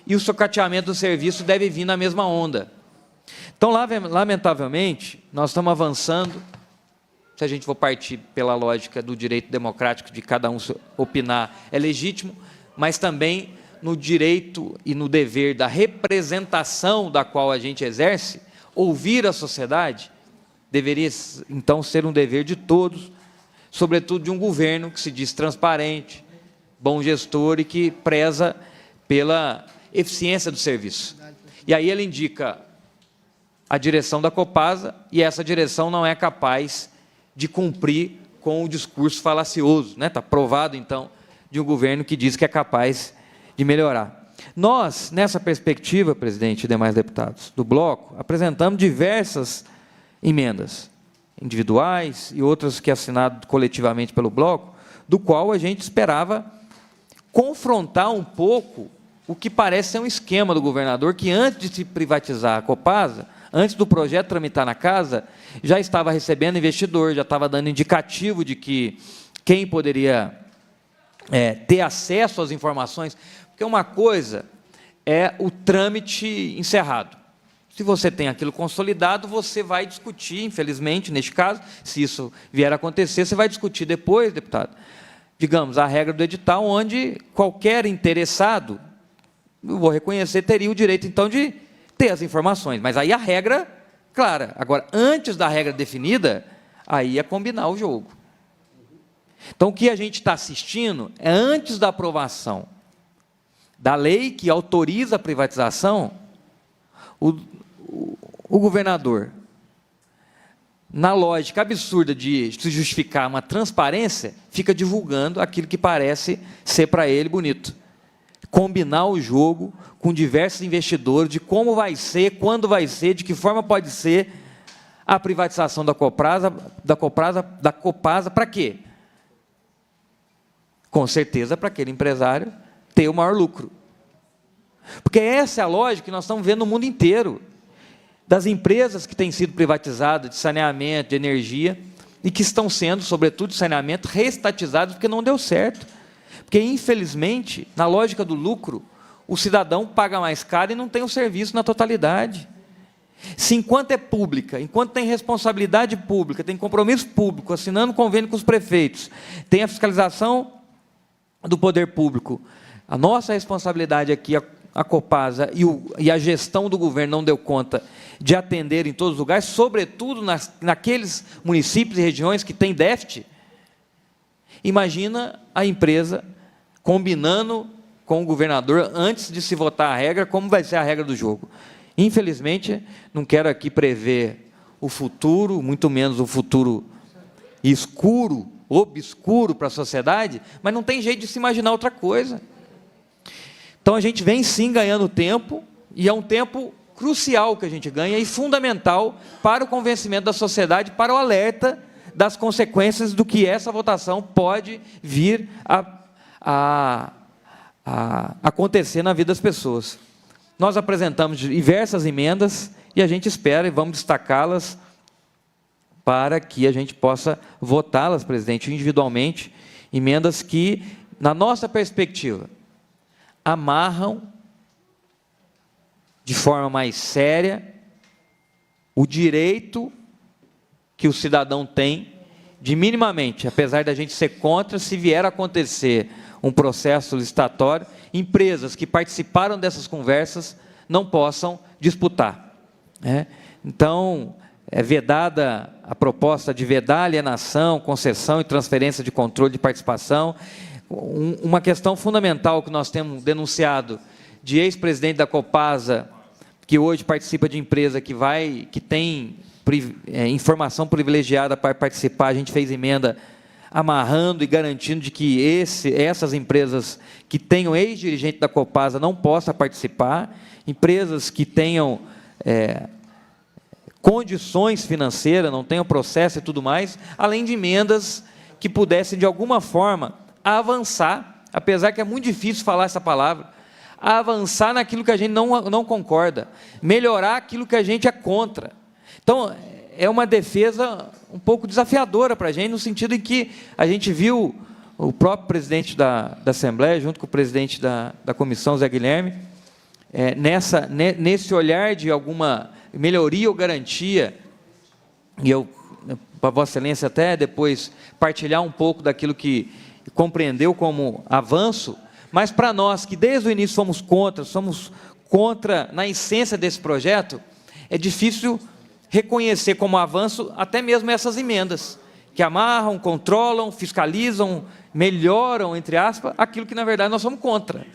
e o socateamento do serviço deve vir na mesma onda. Então, lamentavelmente, nós estamos avançando, se a gente for partir pela lógica do direito democrático de cada um opinar, é legítimo, mas também no direito e no dever da representação da qual a gente exerce, ouvir a sociedade, deveria, então, ser um dever de todos, sobretudo de um governo que se diz transparente, bom gestor e que preza pela eficiência do serviço. E aí ele indica a direção da Copasa, e essa direção não é capaz de cumprir com o discurso falacioso, né? Está provado, então, de um governo que diz que é capaz de melhorar. Nós, nessa perspectiva, presidente e demais deputados do Bloco, apresentamos diversas emendas, individuais e outras que assinado coletivamente pelo Bloco, do qual a gente esperava confrontar um pouco o que parece ser um esquema do governador, que antes de se privatizar a Copasa, antes do projeto tramitar na casa, já estava recebendo investidor, já estava dando indicativo de que quem poderia ter acesso às informações, porque uma coisa é o trâmite encerrado. Se você tem aquilo consolidado, você vai discutir, infelizmente, neste caso, se isso vier a acontecer, você vai discutir depois, deputado, digamos, a regra do edital, onde qualquer interessado, eu vou reconhecer, teria o direito, então, de ter as informações. Mas aí a regra, clara. Agora, antes da regra definida, aí é combinar o jogo. Então, o que a gente está assistindo é, antes da aprovação da lei que autoriza a privatização, o governador, na lógica absurda de se justificar uma transparência, fica divulgando aquilo que parece ser para ele bonito. Combinar o jogo com diversos investidores de como vai ser, quando vai ser, de que forma pode ser a privatização da Copasa, para quê? Com certeza para aquele empresário ter o maior lucro. Porque essa é a lógica que nós estamos vendo no mundo inteiro, das empresas que têm sido privatizadas, de saneamento, de energia, e que estão sendo, sobretudo de saneamento, reestatizadas porque não deu certo. Porque, infelizmente, na lógica do lucro, o cidadão paga mais caro e não tem o serviço na totalidade. Se enquanto é pública, enquanto tem responsabilidade pública, tem compromisso público, assinando convênio com os prefeitos, tem a fiscalização do poder público, a nossa responsabilidade aqui, a Copasa e a gestão do governo não deu conta de atender em todos os lugares, sobretudo naqueles municípios e regiões que têm déficit. Imagina a empresa combinando com o governador, antes de se votar a regra, como vai ser a regra do jogo. Infelizmente, não quero aqui prever o futuro, muito menos o futuro escuro, obscuro para a sociedade, mas não tem jeito de se imaginar outra coisa. Então, a gente vem sim ganhando tempo, e é um tempo crucial que a gente ganha, e fundamental para o convencimento da sociedade, para o alerta das consequências do que essa votação pode vir a acontecer na vida das pessoas. Nós apresentamos diversas emendas, e a gente espera, e vamos destacá-las, para que a gente possa votá-las, presidente, individualmente, emendas que, na nossa perspectiva, amarram de forma mais séria o direito que o cidadão tem de minimamente, apesar da gente ser contra, se vier a acontecer um processo licitatório, empresas que participaram dessas conversas não possam disputar. Então, é vedada a proposta de vedar alienação, concessão e transferência de controle de participação. Uma questão fundamental que nós temos denunciado de ex-presidente da Copasa, que hoje participa de empresa que tem informação privilegiada para participar, a gente fez emenda amarrando e garantindo de que essas empresas que tenham ex-dirigente da Copasa não possam participar, empresas que tenham condições financeiras, não tenham processo e tudo mais, além de emendas que pudessem, de alguma forma, avançar, apesar que é muito difícil falar essa palavra, avançar naquilo que a gente não concorda, melhorar aquilo que a gente é contra. Então, é uma defesa um pouco desafiadora para a gente, no sentido em que a gente viu o próprio presidente da Assembleia, junto com o presidente da comissão, Zé Guilherme, nesse olhar de alguma melhoria ou garantia, e eu, para Vossa Excelência, até depois partilhar um pouco daquilo que compreendeu como avanço, mas para nós, que desde o início somos contra na essência desse projeto, é difícil reconhecer como avanço até mesmo essas emendas, que amarram, controlam, fiscalizam, melhoram, entre aspas, aquilo que, na verdade, nós somos contra.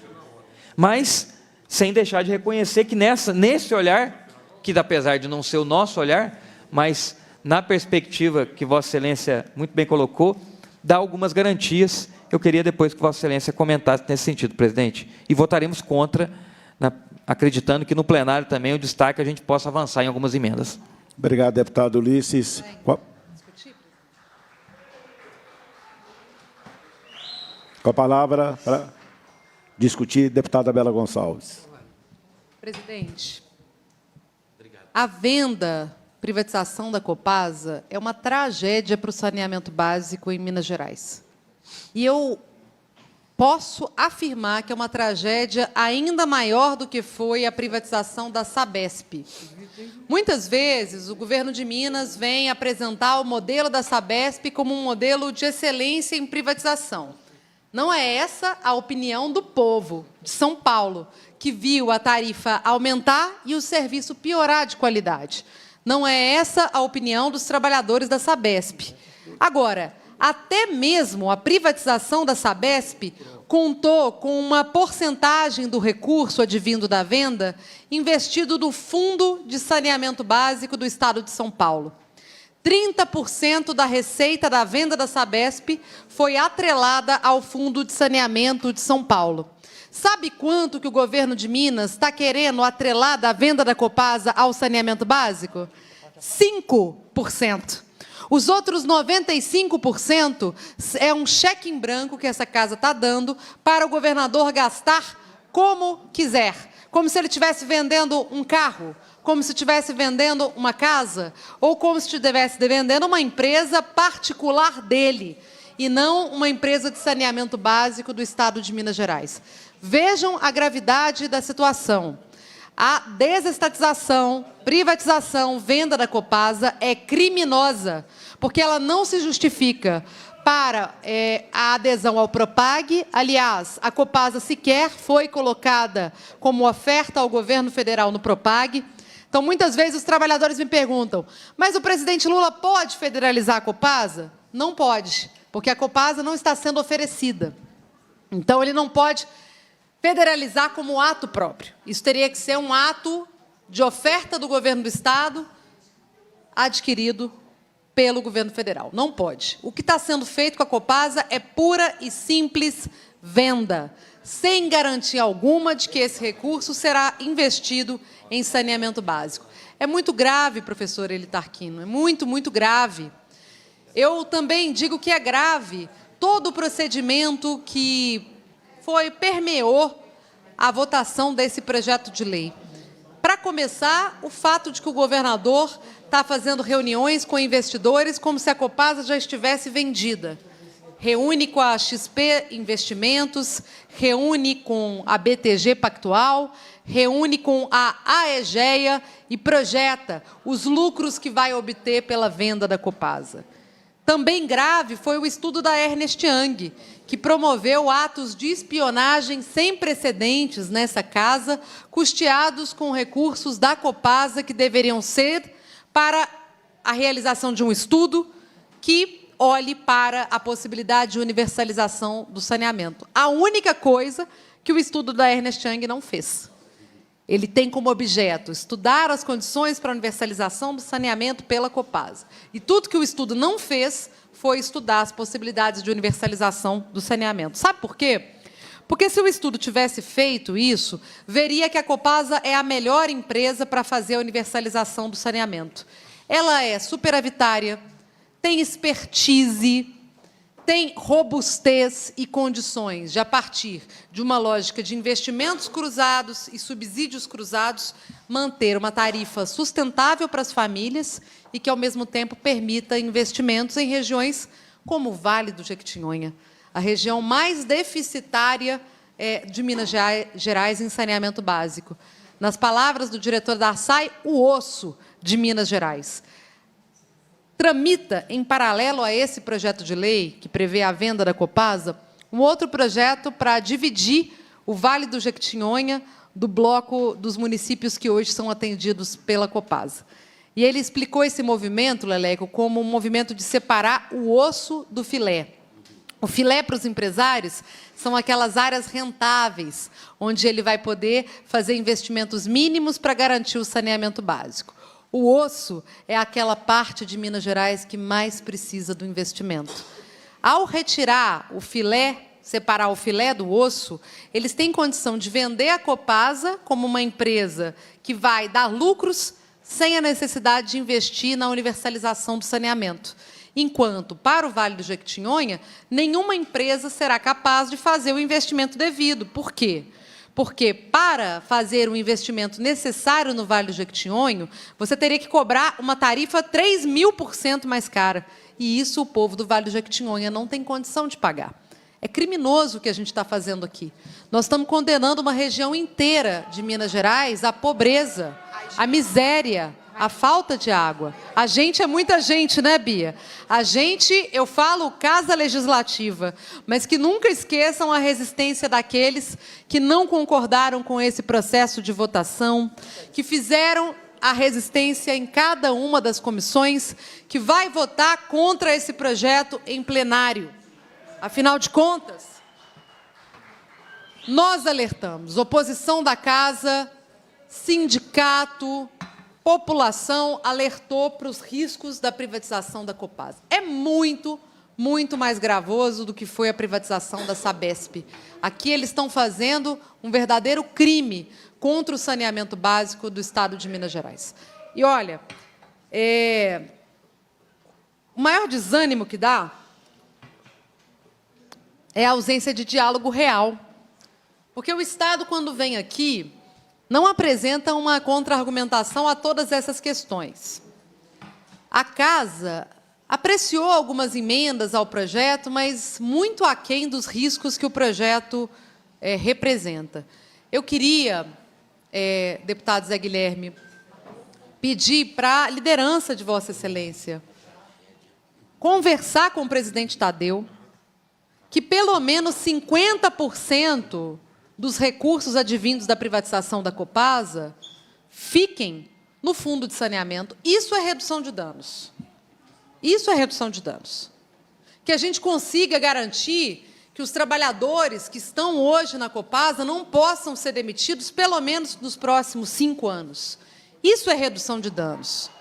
Mas, sem deixar de reconhecer que nesse olhar, que apesar de não ser o nosso olhar, mas na perspectiva que Vossa Excelência muito bem colocou, dá algumas garantias. Eu queria depois que Vossa Excelência comentasse nesse sentido, presidente. E votaremos contra, acreditando que no plenário também o destaque a gente possa avançar em algumas emendas. Obrigado, deputado Ulisses. Com a palavra, Discutir, deputada Bela Gonçalves. Presidente, a venda, privatização da Copasa é uma tragédia para o saneamento básico em Minas Gerais. E eu posso afirmar que é uma tragédia ainda maior do que foi a privatização da Sabesp. Muitas vezes, o governo de Minas vem apresentar o modelo da Sabesp como um modelo de excelência em privatização. Não é essa a opinião do povo de São Paulo, que viu a tarifa aumentar e o serviço piorar de qualidade. Não é essa a opinião dos trabalhadores da Sabesp. Agora, até mesmo a privatização da Sabesp contou com uma porcentagem do recurso advindo da venda investido no Fundo de Saneamento Básico do Estado de São Paulo. 30% da receita da venda da Sabesp foi atrelada ao Fundo de Saneamento de São Paulo. Sabe quanto que o governo de Minas está querendo atrelar da venda da Copasa ao saneamento básico? 5%. Os outros 95% é um cheque em branco que essa casa está dando para o governador gastar como quiser. Como se ele estivesse vendendo um carro, como se estivesse vendendo uma casa, ou como se estivesse vendendo uma empresa particular dele, e não uma empresa de saneamento básico do Estado de Minas Gerais. Vejam a gravidade da situação. A desestatização, privatização, venda da Copasa é criminosa, porque ela não se justifica para a adesão ao Propag. Aliás, a Copasa sequer foi colocada como oferta ao governo federal no Propag. Então, muitas vezes, os trabalhadores me perguntam, mas o presidente Lula pode federalizar a Copasa? Não pode, porque a Copasa não está sendo oferecida. Então, ele não pode federalizar como ato próprio. Isso teria que ser um ato de oferta do governo do Estado adquirido pelo governo federal. Não pode. O que está sendo feito com a Copasa é pura e simples venda, sem garantia alguma de que esse recurso será investido em saneamento básico. É muito grave, professor Eli Tarquino, é muito, muito grave. Eu também digo que é grave todo o procedimento que permeou a votação desse projeto de lei. Para começar, o fato de que o governador está fazendo reuniões com investidores como se a Copasa já estivesse vendida. Reúne com a XP Investimentos, reúne com a BTG Pactual, reúne com a AEGEA e projeta os lucros que vai obter pela venda da Copasa. Também grave foi o estudo da Ernst Young, que promoveu atos de espionagem sem precedentes nessa casa, custeados com recursos da Copasa, que deveriam ser para a realização de um estudo que olhe para a possibilidade de universalização do saneamento. A única coisa que o estudo da Ernst Young não fez. Ele tem como objeto estudar as condições para a universalização do saneamento pela Copasa. E tudo que o estudo não fez foi estudar as possibilidades de universalização do saneamento. Sabe por quê? Porque se o estudo tivesse feito isso, veria que a Copasa é a melhor empresa para fazer a universalização do saneamento. Ela é superavitária, tem expertise, tem robustez e condições de, a partir de uma lógica de investimentos cruzados e subsídios cruzados, manter uma tarifa sustentável para as famílias e que, ao mesmo tempo, permita investimentos em regiões como o Vale do Jequitinhonha, a região mais deficitária de Minas Gerais em saneamento básico. Nas palavras do diretor da ARSAI, o osso de Minas Gerais. Tramita, em paralelo a esse projeto de lei, que prevê a venda da Copasa, um outro projeto para dividir o Vale do Jequitinhonha do bloco dos municípios que hoje são atendidos pela Copasa. E ele explicou esse movimento, Leleco, como um movimento de separar o osso do filé. O filé para os empresários são aquelas áreas rentáveis, onde ele vai poder fazer investimentos mínimos para garantir o saneamento básico. O osso é aquela parte de Minas Gerais que mais precisa do investimento. Ao retirar o filé, separar o filé do osso, eles têm condição de vender a Copasa como uma empresa que vai dar lucros sem a necessidade de investir na universalização do saneamento. enquanto, para o Vale do Jequitinhonha, nenhuma empresa será capaz de fazer o investimento devido. Por quê? Porque, para fazer o investimento necessário no Vale do Jequitinhonha, você teria que cobrar uma tarifa 3.000% mais cara. E isso o povo do Vale do Jequitinhonha não tem condição de pagar. É criminoso o que a gente está fazendo aqui. Nós estamos condenando uma região inteira de Minas Gerais à pobreza, à miséria, à falta de água. A gente é muita gente, né, Bia? A gente, eu falo casa legislativa, mas que nunca esqueçam a resistência daqueles que não concordaram com esse processo de votação, que fizeram a resistência em cada uma das comissões, que vai votar contra esse projeto em plenário. Afinal de contas, nós alertamos, oposição da casa, sindicato, população alertou para os riscos da privatização da Copasa. É muito, muito mais gravoso do que foi a privatização da Sabesp. Aqui eles estão fazendo um verdadeiro crime contra o saneamento básico do Estado de Minas Gerais. E, olha, o maior desânimo que dá é a ausência de diálogo real. Porque o Estado, quando vem aqui, não apresenta uma contra-argumentação a todas essas questões. A Casa apreciou algumas emendas ao projeto, mas muito aquém dos riscos que o projeto representa. Eu queria, deputado Zé Guilherme, pedir para a liderança de Vossa Excelência conversar com o presidente Tadeu, que pelo menos 50% dos recursos advindos da privatização da Copasa fiquem no fundo de saneamento. Isso é redução de danos. Isso é redução de danos. Que a gente consiga garantir que os trabalhadores que estão hoje na Copasa não possam ser demitidos, pelo menos nos próximos 5 anos. Isso é redução de danos.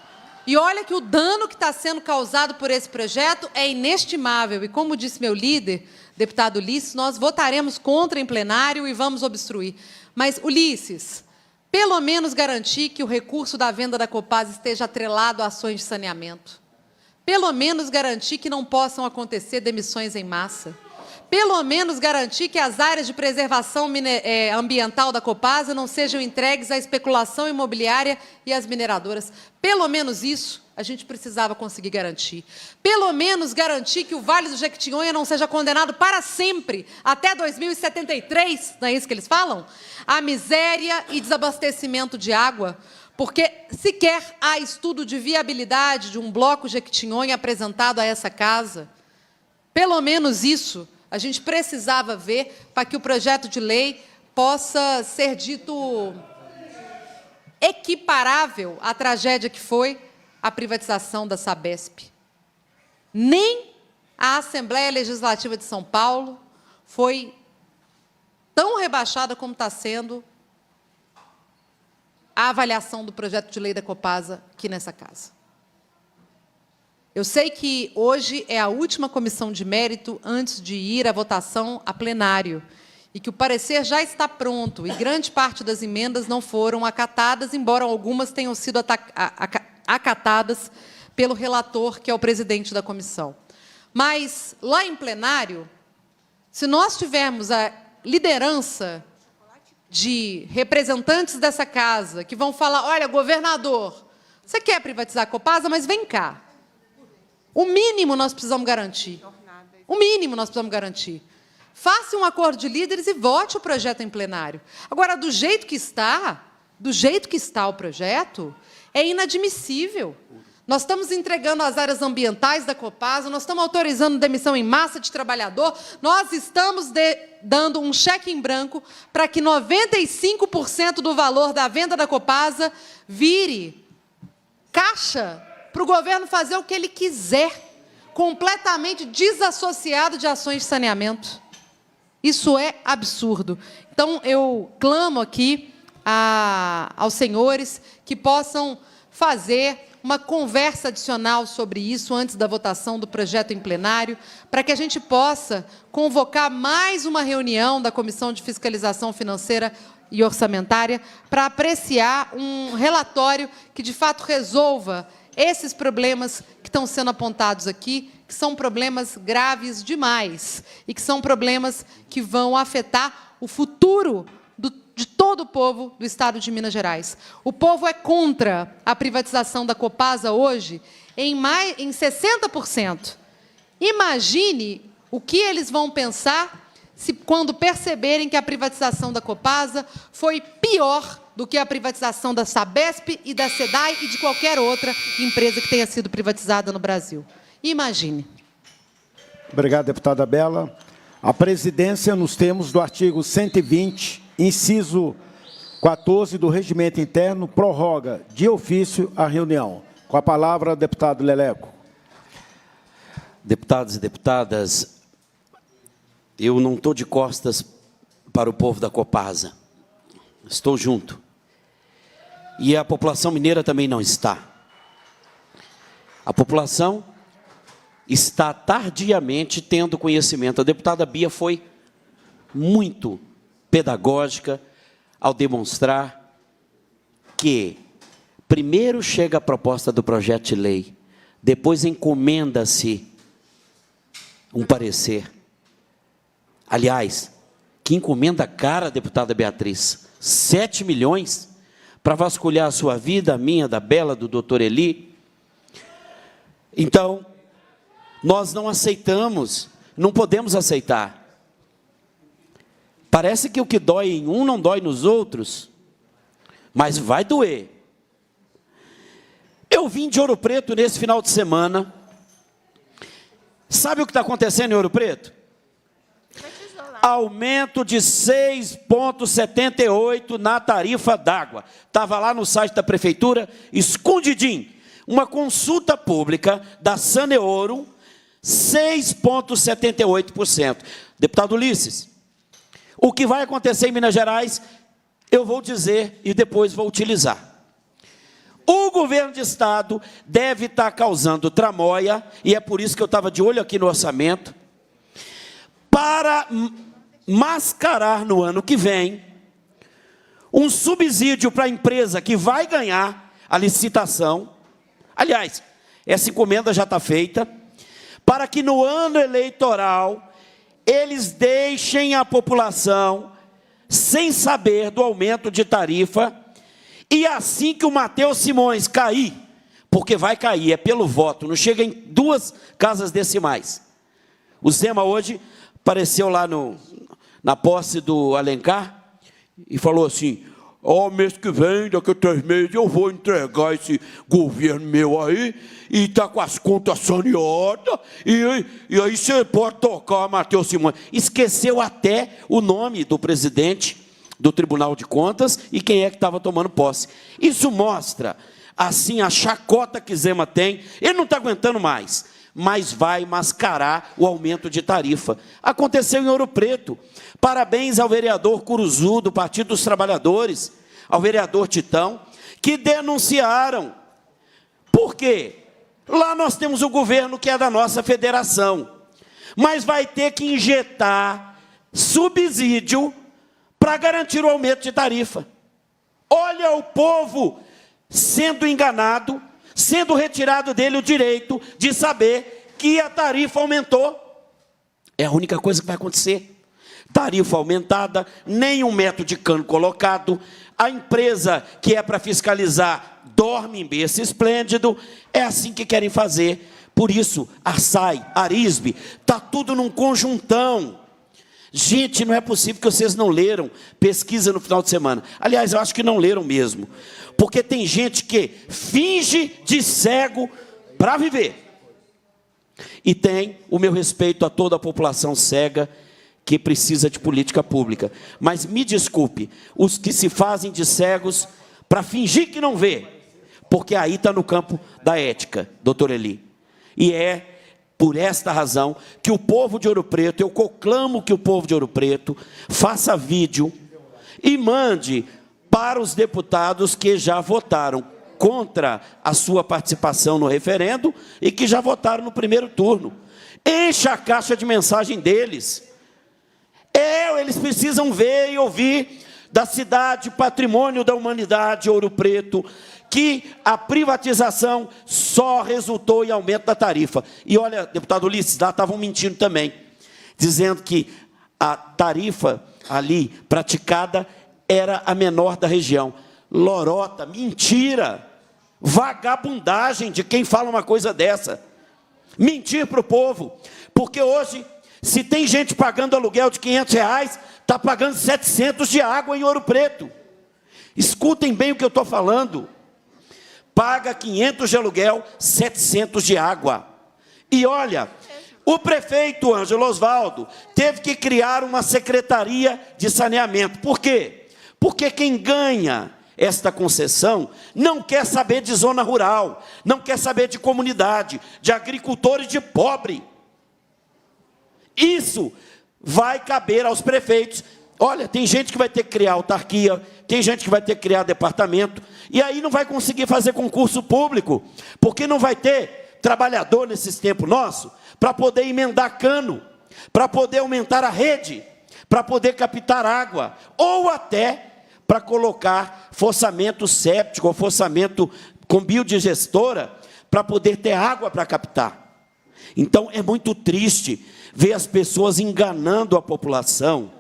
E olha que o dano que está sendo causado por esse projeto é inestimável. E, como disse meu líder, deputado Ulisses, nós votaremos contra em plenário e vamos obstruir. Mas, Ulisses, pelo menos garantir que o recurso da venda da Copasa esteja atrelado a ações de saneamento. Pelo menos garantir que não possam acontecer demissões em massa. Pelo menos garantir que as áreas de preservação ambiental da Copasa não sejam entregues à especulação imobiliária e às mineradoras. Pelo menos isso a gente precisava conseguir garantir. Pelo menos garantir que o Vale do Jequitinhonha não seja condenado para sempre, até 2073, não é isso que eles falam? A miséria e desabastecimento de água, porque sequer há estudo de viabilidade de um bloco Jequitinhonha apresentado a essa casa. Pelo menos isso a gente precisava ver para que o projeto de lei possa ser dito equiparável à tragédia que foi a privatização da Sabesp. Nem a Assembleia Legislativa de São Paulo foi tão rebaixada como está sendo a avaliação do projeto de lei da Copasa aqui nessa casa. Eu sei que hoje é a última comissão de mérito antes de ir à votação a plenário e que o parecer já está pronto e grande parte das emendas não foram acatadas, embora algumas tenham sido acatadas pelo relator, que é o presidente da comissão. Mas, lá em plenário, se nós tivermos a liderança de representantes dessa casa que vão falar, olha, governador, você quer privatizar a Copasa, mas vem cá. O mínimo nós precisamos garantir. O mínimo nós precisamos garantir. Faça um acordo de líderes e vote o projeto em plenário. Agora, do jeito que está o projeto, é inadmissível. Nós estamos entregando as áreas ambientais da Copasa, nós estamos autorizando demissão em massa de trabalhador, nós estamos dando um cheque em branco para que 95% do valor da venda da Copasa vire caixa para o governo fazer o que ele quiser, completamente desassociado de ações de saneamento. Isso é absurdo. Então, eu clamo aqui aos senhores que possam fazer uma conversa adicional sobre isso antes da votação do projeto em plenário, para que a gente possa convocar mais uma reunião da Comissão de Fiscalização Financeira e Orçamentária para apreciar um relatório que, de fato, resolva esses problemas que estão sendo apontados aqui, que são problemas graves demais e que são problemas que vão afetar o futuro de todo o povo do Estado de Minas Gerais. O povo é contra a privatização da Copasa hoje em 60%. Imagine o que eles vão pensar quando perceberem que a privatização da Copasa foi pior do que a privatização da Sabesp e da SEDAI e de qualquer outra empresa que tenha sido privatizada no Brasil. Imagine. Obrigado, deputada Bela. A presidência, nos termos do artigo 120, inciso 14 do Regimento Interno, prorroga de ofício a reunião. Com a palavra, deputado Leleco. Deputados e deputadas, eu não estou de costas para o povo da Copasa. Estou junto. E a população mineira também não está. A população está tardiamente tendo conhecimento. A deputada Bia foi muito pedagógica ao demonstrar que primeiro chega a proposta do projeto de lei, depois encomenda-se um parecer. Aliás, que encomenda cara, deputada Beatriz, 7 milhões para vasculhar a sua vida, a minha, da Bela, do doutor Eli. Então, nós não aceitamos, não podemos aceitar. Parece que o que dói em um não dói nos outros, mas vai doer. Eu vim de Ouro Preto nesse final de semana. Sabe o que está acontecendo em Ouro Preto? Aumento de 6,78 na tarifa d'água. Estava lá no site da prefeitura, escondidinho. Uma consulta pública da Saneouro, 6,78%. Deputado Ulisses, o que vai acontecer em Minas Gerais, eu vou dizer e depois vou utilizar. O governo de Estado deve estar causando tramóia, e é por isso que eu estava de olho aqui no orçamento, para mascarar no ano que vem um subsídio para a empresa que vai ganhar a licitação. Aliás, essa encomenda já está feita, para que no ano eleitoral eles deixem a população sem saber do aumento de tarifa, e assim que o Matheus Simões cair, porque vai cair, é pelo voto, não chega em 2 casas decimais. O Zema hoje apareceu lá na posse do Alencar e falou assim: ó, mês que vem, daqui a 3 meses, eu vou entregar esse governo meu aí, e está com as contas saneadas, e aí você pode tocar, Matheus Simões. Esqueceu até o nome do presidente do Tribunal de Contas e quem é que estava tomando posse. Isso mostra, assim, a chacota que Zema tem. Ele não está aguentando mais, mas vai mascarar o aumento de tarifa. Aconteceu em Ouro Preto. Parabéns ao vereador Curuzu, do Partido dos Trabalhadores, ao vereador Titão, que denunciaram. Por quê? Lá nós temos o governo que é da nossa federação, mas vai ter que injetar subsídio para garantir o aumento de tarifa. Olha o povo sendo enganado, sendo retirado dele o direito de saber que a tarifa aumentou. É a única coisa que vai acontecer. Tarifa aumentada, nenhum metro de cano colocado, a empresa que é para fiscalizar dorme em berço esplêndido. É assim que querem fazer. Por isso, a SAI, a Arisbe, está tudo num conjuntão. Gente, não é possível que vocês não leram pesquisa no final de semana. Aliás, eu acho que não leram mesmo, porque tem gente que finge de cego para viver. E tem o meu respeito a toda a população cega que precisa de política pública. Mas me desculpe, os que se fazem de cegos para fingir que não vê, porque aí está no campo da ética, doutor Eli. E é por esta razão que o povo de Ouro Preto, eu conclamo que o povo de Ouro Preto faça vídeo e mande para os deputados que já votaram contra a sua participação no referendo e que já votaram no primeiro turno. Encha a caixa de mensagem deles. Eles precisam ver e ouvir da cidade, patrimônio da humanidade, Ouro Preto, que a privatização só resultou em aumento da tarifa. E olha, deputado Ulisses, lá estavam mentindo também, dizendo que a tarifa ali praticada era a menor da região. Lorota, mentira, vagabundagem de quem fala uma coisa dessa. Mentir para o povo, porque hoje, se tem gente pagando aluguel de R$500, está pagando 700 de água em Ouro Preto. Escutem bem o que eu estou falando. Paga 500 de aluguel, 700 de água. E olha, o prefeito Ângelo Osvaldo teve que criar uma secretaria de saneamento. Por quê? Porque quem ganha esta concessão não quer saber de zona rural, não quer saber de comunidade, de agricultor e de pobre. Isso vai caber aos prefeitos. Olha, tem gente que vai ter que criar autarquia, tem gente que vai ter que criar departamento, e aí não vai conseguir fazer concurso público, porque não vai ter trabalhador nesses tempos nossos para poder emendar cano, para poder aumentar a rede, para poder captar água, ou até para colocar fossamento séptico ou fossamento com biodigestora para poder ter água para captar. Então, é muito triste ver as pessoas enganando a população,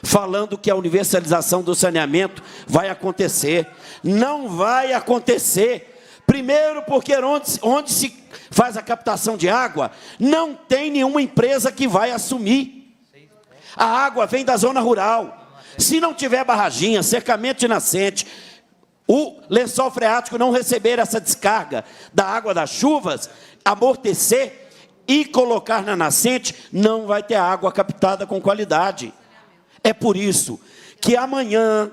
falando que a universalização do saneamento vai acontecer. Não vai acontecer. Primeiro, porque onde se faz a captação de água, não tem nenhuma empresa que vai assumir. A água vem da zona rural. Se não tiver barraginha, cercamento de nascente, o lençol freático não receber essa descarga da água das chuvas, amortecer e colocar na nascente, não vai ter água captada com qualidade. É por isso que amanhã,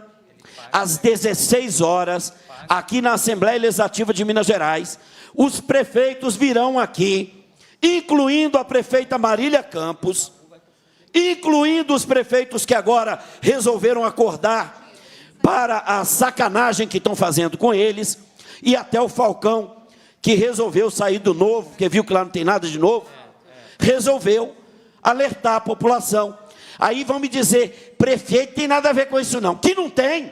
às 16 horas, aqui na Assembleia Legislativa de Minas Gerais, os prefeitos virão aqui, incluindo a prefeita Marília Campos, incluindo os prefeitos que agora resolveram acordar para a sacanagem que estão fazendo com eles, e até o Falcão, que resolveu sair do novo, porque viu que lá não tem nada de novo, resolveu alertar a população. Aí vão me dizer, prefeito, tem nada a ver com isso não. Que não tem.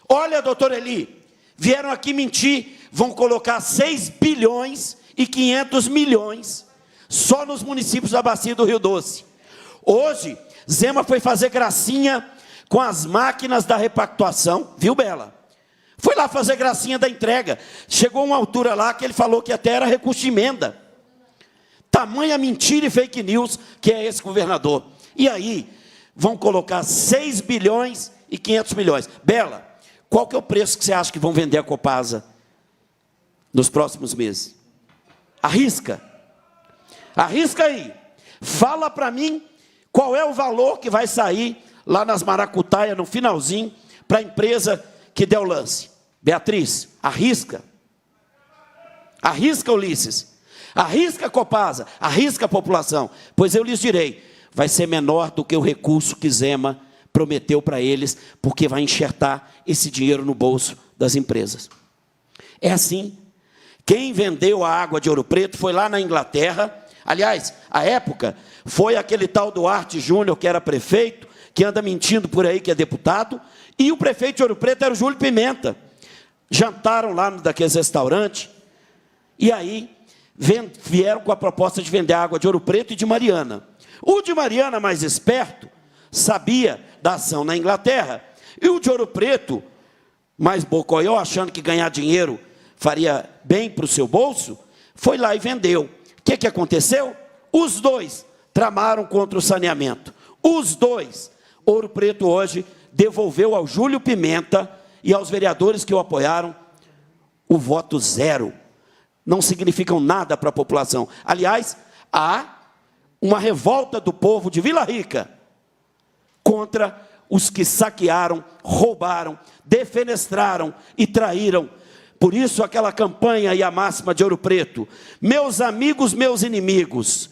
Olha, doutor Eli, vieram aqui mentir, vão colocar 6 bilhões e 500 milhões só nos municípios da Bacia do Rio Doce. Hoje, Zema foi fazer gracinha com as máquinas da repactuação, viu, Bela? Foi lá fazer gracinha da entrega. Chegou uma altura lá que ele falou que até era recurso de emenda. Tamanha mentira e fake news que é esse governador. E aí, vão colocar 6 bilhões e 500 milhões. Bela, qual que é o preço que você acha que vão vender a Copasa nos próximos meses? Arrisca. Arrisca aí. Fala para mim qual é o valor que vai sair lá nas Maracutaia, no finalzinho, para a empresa que deu o lance. Beatriz, arrisca. Arrisca, Ulisses. Arrisca, Copasa. Arrisca a população. Pois eu lhes direi, vai ser menor do que o recurso que Zema prometeu para eles, porque vai enxertar esse dinheiro no bolso das empresas. É assim. Quem vendeu a água de Ouro Preto foi lá na Inglaterra. Aliás, à época, foi aquele tal Duarte Júnior, que era prefeito, que anda mentindo por aí, que é deputado, e o prefeito de Ouro Preto era o Júlio Pimenta. Jantaram lá daqueles restaurantes, e aí vieram com a proposta de vender água de Ouro Preto e de Mariana. O de Mariana, mais esperto, sabia da ação na Inglaterra, e o de Ouro Preto, mais bocoió, achando que ganhar dinheiro faria bem para o seu bolso, foi lá e vendeu. O que aconteceu? Os dois tramaram contra o saneamento. Os dois. Ouro Preto hoje devolveu ao Júlio Pimenta e aos vereadores que o apoiaram o voto zero. Não significam nada para a população. Aliás, há uma revolta do povo de Vila Rica contra os que saquearam, roubaram, defenestraram e traíram. Por isso, aquela campanha e a máxima de Ouro Preto: meus amigos, meus inimigos,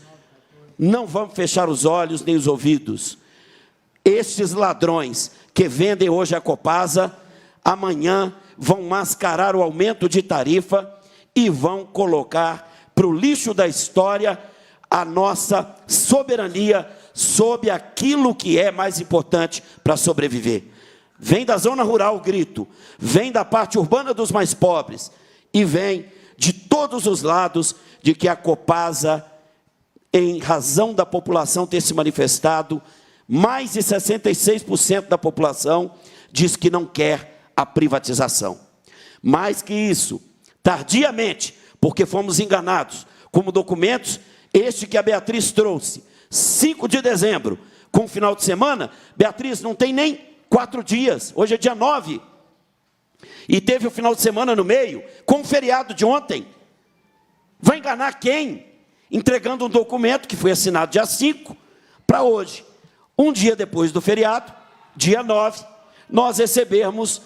não vamos fechar os olhos nem os ouvidos. Estes ladrões que vendem hoje a Copasa, amanhã vão mascarar o aumento de tarifa e vão colocar para o lixo da história a nossa soberania sobre aquilo que é mais importante para sobreviver. vem da zona rural o grito, vem da parte urbana dos mais pobres, e vem de todos os lados de que a Copasa, em razão da população ter se manifestado, mais de 66% da população diz que não quer a privatização. Mais que isso, tardiamente, porque fomos enganados, como documentos, este que a Beatriz trouxe, 5 de dezembro, com o final de semana, Beatriz, não tem nem 4 dias, hoje é dia 9, e teve o final de semana no meio, com o feriado de ontem. Vai enganar quem? Entregando um documento que foi assinado dia 5 para hoje. Um dia depois do feriado, dia 9, nós recebemos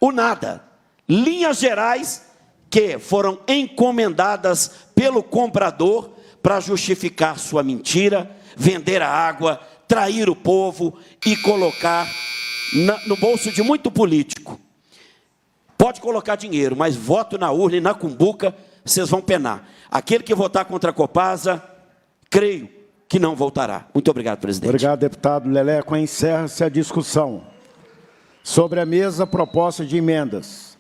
o nada. Linhas gerais que foram encomendadas pelo comprador para justificar sua mentira, vender a água, trair o povo e colocar no bolso de muito político. Pode colocar dinheiro, mas voto na urna e na cumbuca, vocês vão penar. Aquele que votar contra a Copasa, creio que não voltará. Muito obrigado, presidente. Obrigado, deputado Leleco. Encerra-se a discussão. Sobre a mesa, proposta de emendas,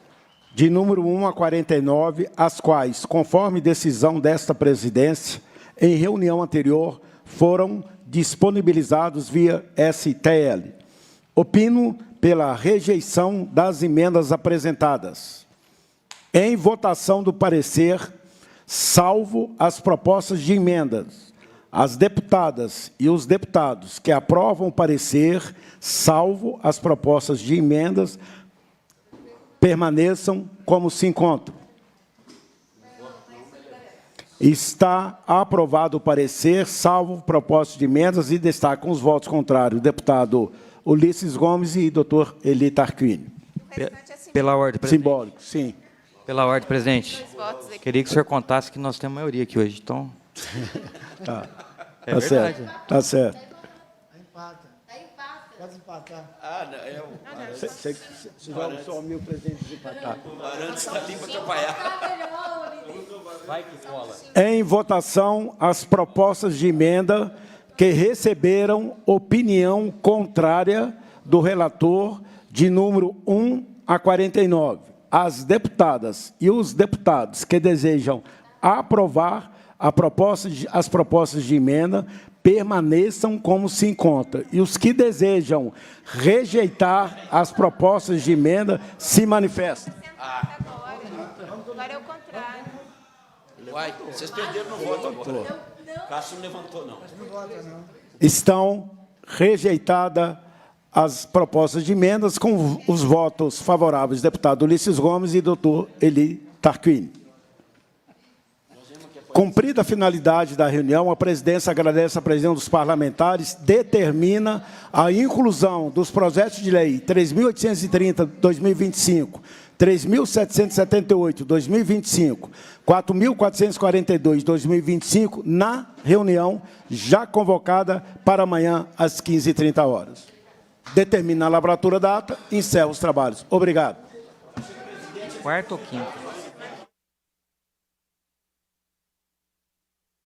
de número 1 a 49, as quais, conforme decisão desta presidência, em reunião anterior, foram disponibilizados via STL. Opino pela rejeição das emendas apresentadas. Em votação do parecer, salvo as propostas de emendas, as deputadas e os deputados que aprovam o parecer, salvo as propostas de emendas, permaneçam como se encontram. Está aprovado o parecer, salvo propostas de emendas, e destacam os votos contrários, deputado Ulisses Gomes e doutor Eli Tarquínio. Pela ordem, presidente. Simbólico, sim. Pela ordem, presidente. Queria que o senhor contasse que nós temos maioria aqui hoje, então... Tá, É tá verdade. certo, tá certo. Pode empatar. Ah, não, Você joga só o meu presidente desempatar. o Arantes está ali para atrapalhar. Vai que cola. Em votação, as propostas de emenda que receberam opinião contrária do relator de número 1 a 49. As deputadas e os deputados que desejam aprovar as propostas de emenda permaneçam como se encontra. E os que desejam rejeitar as propostas de emenda se manifestem. Agora é o contrário. Uai, vocês perderam no voto agora. Cássio não levantou, não. Estão rejeitadas as propostas de emendas com os votos favoráveis do deputado Ulisses Gomes e doutor Eli Tarquínio. Cumprida a finalidade da reunião, a presidência agradece a presença dos parlamentares, determina a inclusão dos projetos de lei 3.830/2025, 3.778/2025, 4.442/2025 na reunião já convocada para amanhã às 15h30. Determina a lavratura da ata e encerra os trabalhos. Obrigado. Quarto ou quinto?